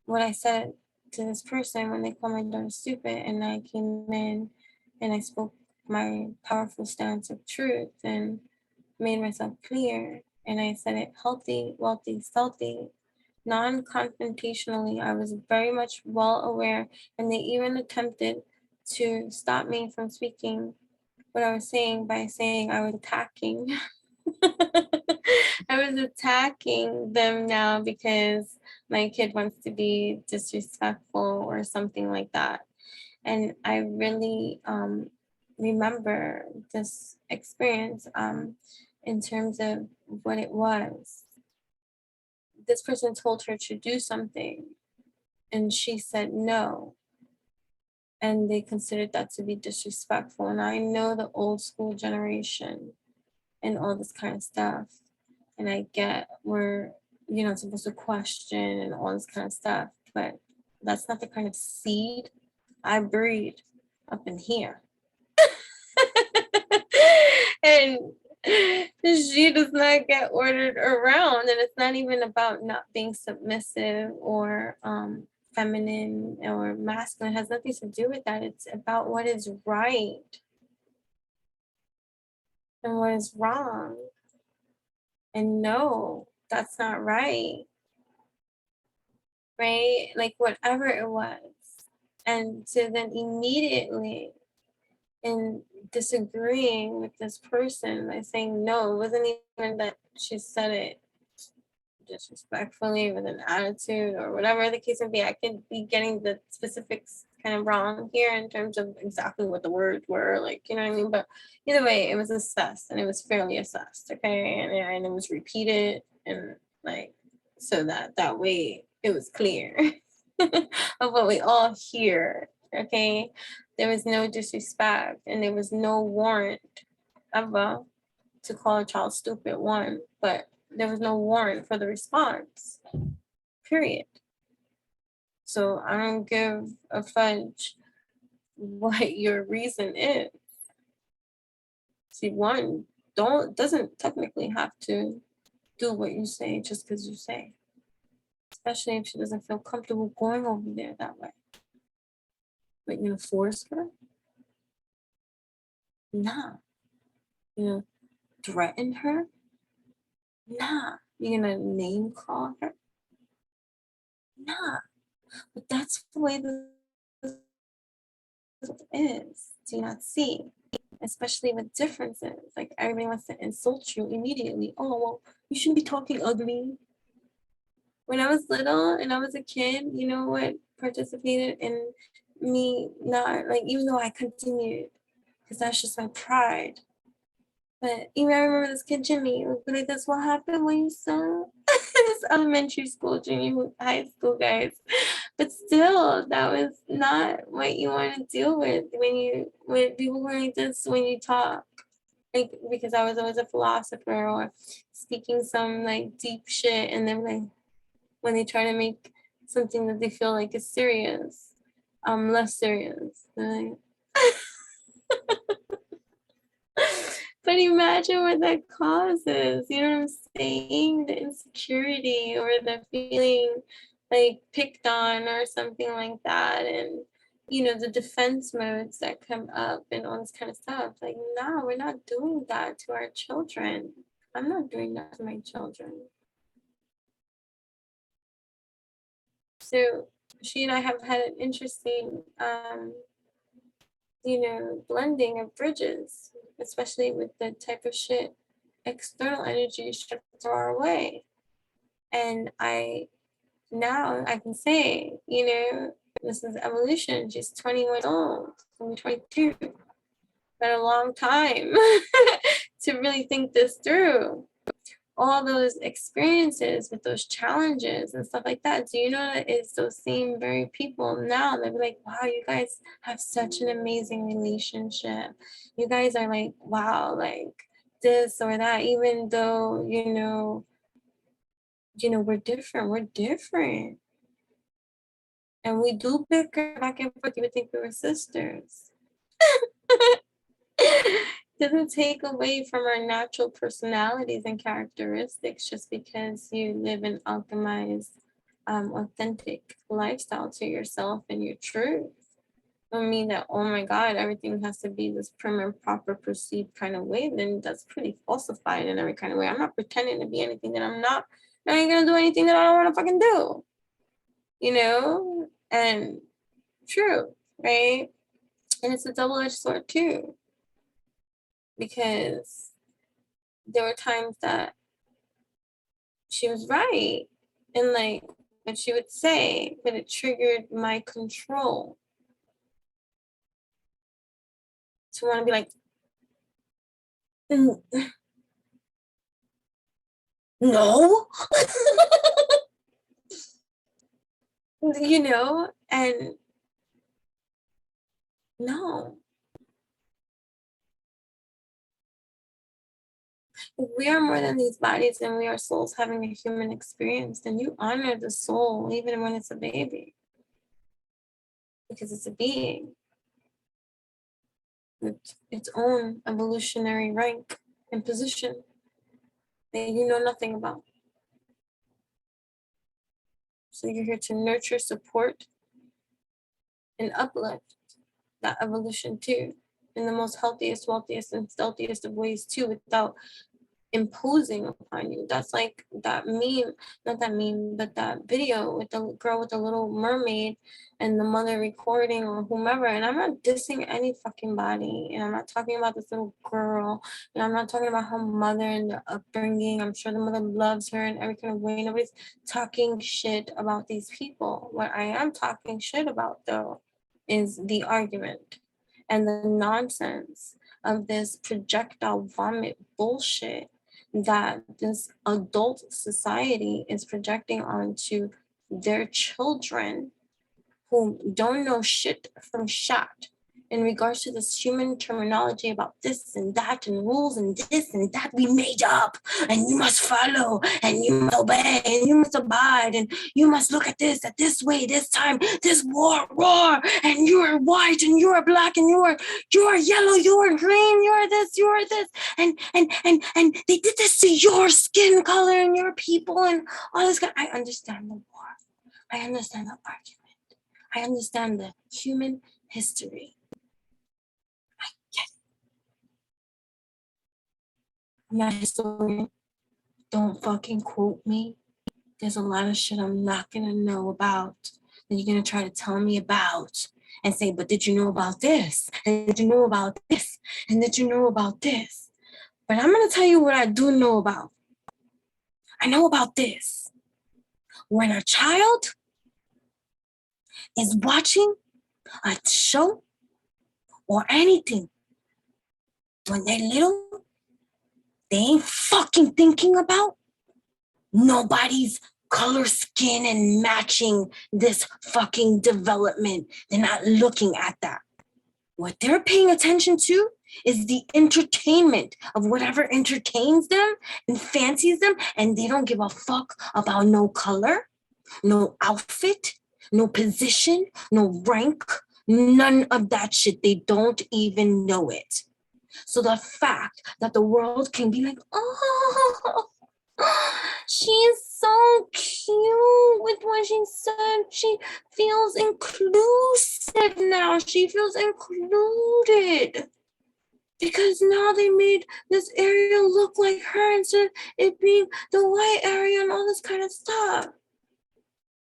Speaker 1: what I said to this person when they called my daughter stupid, and I came in and I spoke my powerful stance of truth and made myself clear, and I said it healthy, wealthy, stealthy, non-confrontationally. I was very much well aware, and they even attempted to stop me from speaking what I was saying by saying I was attacking. I was attacking them now because my kid wants to be disrespectful or something like that. And I really remember this experience in terms of what it was. This person told her to do something, and she said no. And they considered that to be disrespectful. And I know the old school generation and all this kind of stuff. And I get where you're not supposed to question and all this kind of stuff, but that's not the kind of seed I breed up in here. And she does not get ordered around. And it's not even about not being submissive or feminine or masculine. It has nothing to do with that. It's about what is right and what is wrong. And no, that's not right. Right? Like whatever it was. And to then immediately in disagreeing with this person by saying no, it wasn't even that she said it disrespectfully with an attitude or whatever the case may be. I could be getting the specifics kind of wrong here in terms of exactly what the words were, like, you know what I mean? But either way, it was assessed, and it was fairly assessed, okay? And it was repeated, and like, so that way it was clear of what we all hear, okay? There was no disrespect, and there was no warrant ever to call a child stupid, one, but there was no warrant for the response, period. So I don't give a fudge what your reason is. See, one doesn't technically have to do what you say just because you say, especially if she doesn't feel comfortable going over there that way. But you're gonna force her? Nah. You're gonna threaten her? Nah. You're gonna name call her? Nah. But that's the way this is. Do you not see? Especially with differences. Like everybody wants to insult you immediately. Oh, well, you shouldn't be talking ugly. When I was little and I was a kid, you know what participated in me not, like, even though I continued, because that's just my pride. But even I remember this kid, Jimmy, would be like, that's what happened when you saw this elementary school, junior high school guys. But still, that was not what you want to deal with when people were like this when you talk. Like, because I was always a philosopher or speaking some like deep shit, and then like when they try to make something that they feel like is serious, less serious. Like, but imagine what that causes. You know what I'm saying? The insecurity or the feeling like picked on or something like that, and the defense modes that come up and all this kind of stuff. Like, no, we're not doing that to our children. I'm not doing that to my children. So she and I have had an interesting blending of bridges, especially with the type of shit external energy is trying to throw our way. And now I can say, this is evolution. She's 21 old, I'm 22. Been a long time to really think this through. All those experiences with those challenges and stuff like that. Do you know that it's those same very people now that be like, wow, you guys have such an amazing relationship. You guys are like, wow, like this or that, even though, we're different. And we do bicker back and forth. You would think we were sisters. Doesn't take away from our natural personalities and characteristics just because you live an alchemized, authentic lifestyle to yourself and your truth. I mean that, oh my God, everything has to be this prim and proper perceived kind of way, then that's pretty falsified in every kind of way. I'm not pretending to be anything that I'm not. I ain't gonna do anything that I don't want to fucking do. And true, right? And it's a double-edged sword too, because there were times that she was right and like what she would say, but it triggered my control to want to be like, no. And no. If we are more than these bodies and we are souls having a human experience, then you honor the soul even when it's a baby, because it's a being with its own evolutionary rank and position that you know nothing about. So you're here to nurture, support, and uplift that evolution too, in the most healthiest, wealthiest, and stealthiest of ways too, without imposing upon you. That's like that meme, not that meme, but that video with the girl with the little mermaid and the mother recording or whomever. And I'm not dissing any fucking body, and I'm not talking about this little girl, and I'm not talking about her mother and the upbringing. I'm sure the mother loves her in every kind of way. Nobody's talking shit about these people. What I am talking shit about though is the argument and the nonsense of this projectile vomit bullshit that this adult society is projecting onto their children who don't know shit from shot in regards to this human terminology about this and that and rules and this and that we made up, and you must follow and you must obey and you must abide and you must look at this way, this time, this roar, and you are white and you are black and you are yellow, you are green, you are this, and they did this to your skin color and your people and all this. I understand the war. I understand the argument. I understand the human history. I'm not a historian. Don't fucking quote me. There's a lot of shit I'm not gonna know about that you're gonna try to tell me about and say, but did you know about this? And did you know about this? And did you know about this? But I'm gonna tell you what I do know about. I know about this. When a child is watching a show or anything, when they're little, they ain't fucking thinking about nobody's color, skin, and matching this fucking development. They're not looking at that. What they're paying attention to is the entertainment of whatever entertains them and fancies them, and they don't give a fuck about no color, no outfit, no position, no rank, none of that shit. They don't even know it. So the fact that the world can be like, oh, she's so cute with what she said. She feels inclusive now. She feels included. Because now they made this area look like her instead of it being the white area and all this kind of stuff.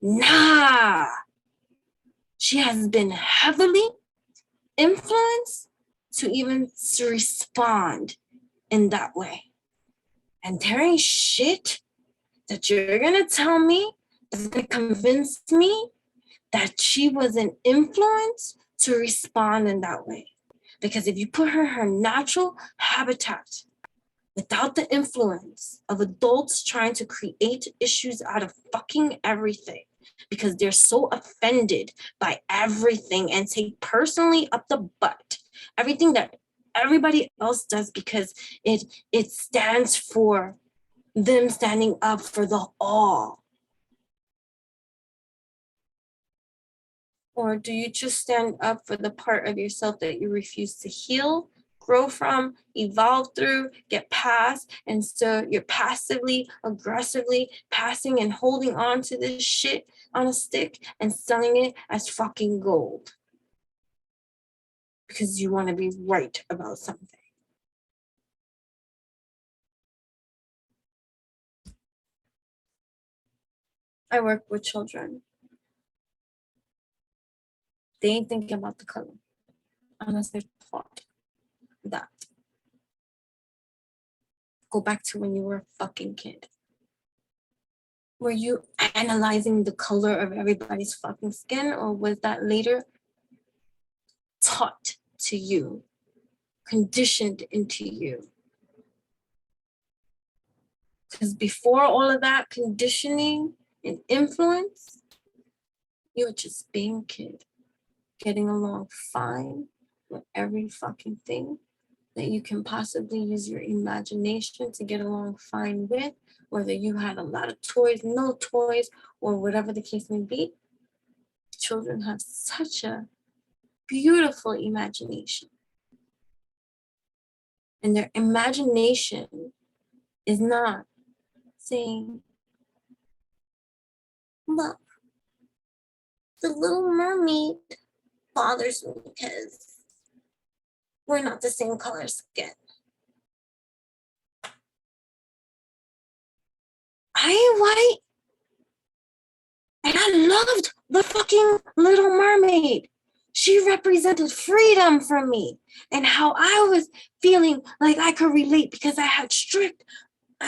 Speaker 1: Nah. She has been heavily influenced to even respond in that way. And there ain't shit that you're gonna tell me that's gonna convince me that she wasn't influenced to respond in that way. Because if you put her in her natural habitat without the influence of adults trying to create issues out of fucking everything, because they're so offended by everything and take personally up the butt everything that everybody else does, because it stands for them standing up for the all. Or do you just stand up for the part of yourself that you refuse to heal, grow from, evolve through, get past, and so you're passively, aggressively passing and holding on to this shit on a stick and selling it as fucking gold because you want to be right about something? I work with children. They ain't thinking about the color unless they're taught that. Go back to when you were a fucking kid. Were you analyzing the color of everybody's fucking skin, or was that later taught to you, conditioned into you? Because before all of that conditioning and influence, you were just being a kid, getting along fine with every fucking thing that you can possibly use your imagination to get along fine with, whether you had a lot of toys, no toys, or whatever the case may be. Children have such a beautiful imagination. And their imagination is not saying, look, the Little Mermaid bothers me because we're not the same color skin. I ain't white. And I loved the fucking Little Mermaid. She represented freedom for me and how I was feeling like I could relate, because I had a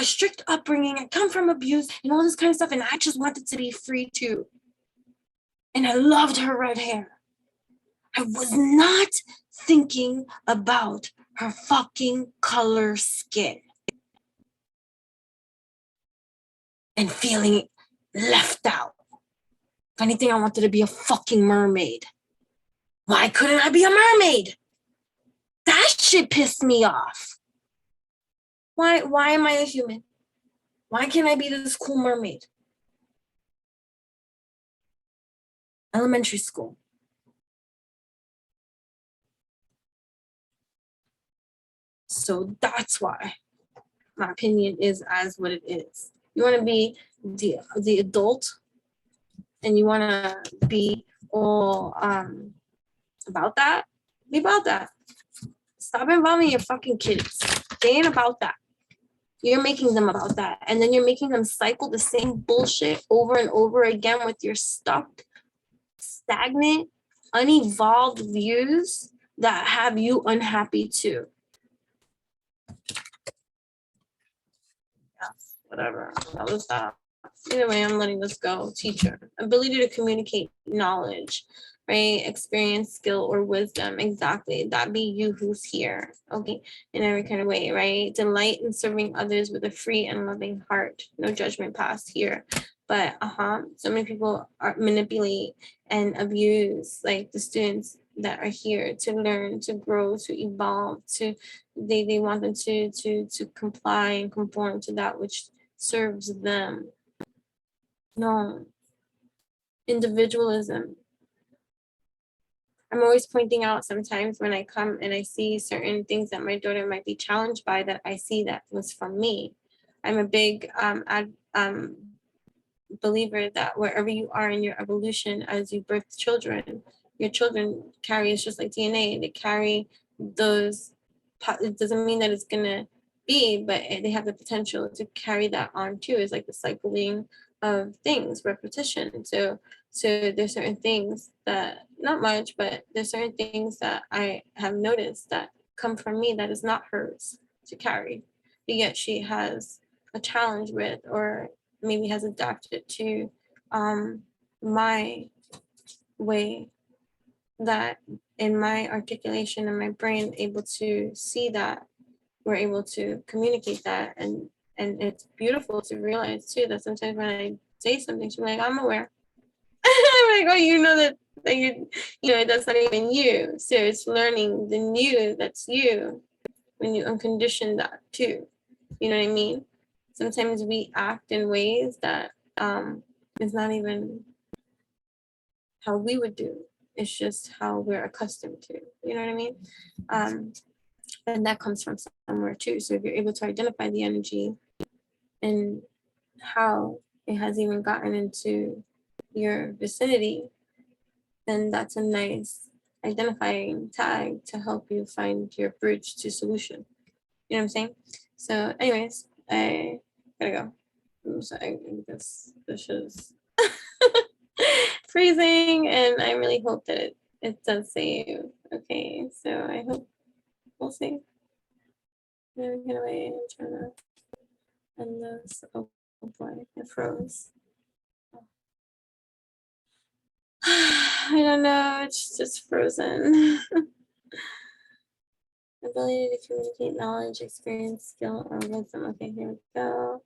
Speaker 1: strict upbringing. I come from abuse and all this kind of stuff, and I just wanted to be free too. And I loved her red hair. I was not thinking about her fucking color skin and feeling left out. If anything, I wanted to be a fucking mermaid. Why couldn't I be a mermaid? That shit pissed me off. Why am I a human? Why can't I be this cool mermaid? Elementary school. So that's why my opinion is as what it is. You want to be the adult, and you want to be all about that. Be about that. Stop involving your fucking kids. They ain't about that. You're making them about that, and then you're making them cycle the same bullshit over and over again with your stuck, stagnant, unevolved views that have you unhappy too. Yeah, whatever. That was that. Either way, I'm letting this go. Teacher, ability to communicate knowledge, right? Experience, skill, or wisdom. Exactly. That be you who's here. Okay. In every kind of way, right? Delight in serving others with a free and loving heart. No judgment passed here. But so many people are manipulate and abuse like the students that are here to learn, to grow, to evolve, to they want them to comply and conform to that which serves them. No, individualism. I'm always pointing out sometimes when I come and I see certain things that my daughter might be challenged by that I see that was from me. I'm a big believer that wherever you are in your evolution as you birth children, your children carry, it's just like DNA, they carry those, it doesn't mean that it's gonna be, but they have the potential to carry that on too. It's like the cycling of things, repetition. So there's certain things that, not much, but there's certain things that I have noticed that come from me that is not hers to carry, but yet she has a challenge with, or maybe has adapted to my way, that in my articulation and my brain able to see that, we're able to communicate that, and it's beautiful to realize too that sometimes when I say something, she's like, I'm aware. I'm like, oh, you know that you know that's not even you. So it's learning the new that's you when you uncondition that too. You know what I mean? Sometimes we act in ways that is not even how we would do. It's just how we're accustomed to. You know what I mean? And that comes from somewhere too. So if you're able to identify the energy and how it has even gotten into your vicinity, then that's a nice identifying tag to help you find your bridge to solution. You know what I'm saying? So anyways, I gotta go. I'm sorry, this is freezing, and I really hope that it does save. Okay, so I hope we'll see. Get away and try to end this. Oh boy, it froze. I don't know, it's just frozen. Ability to communicate knowledge, experience, skill, or wisdom. Okay, here we go.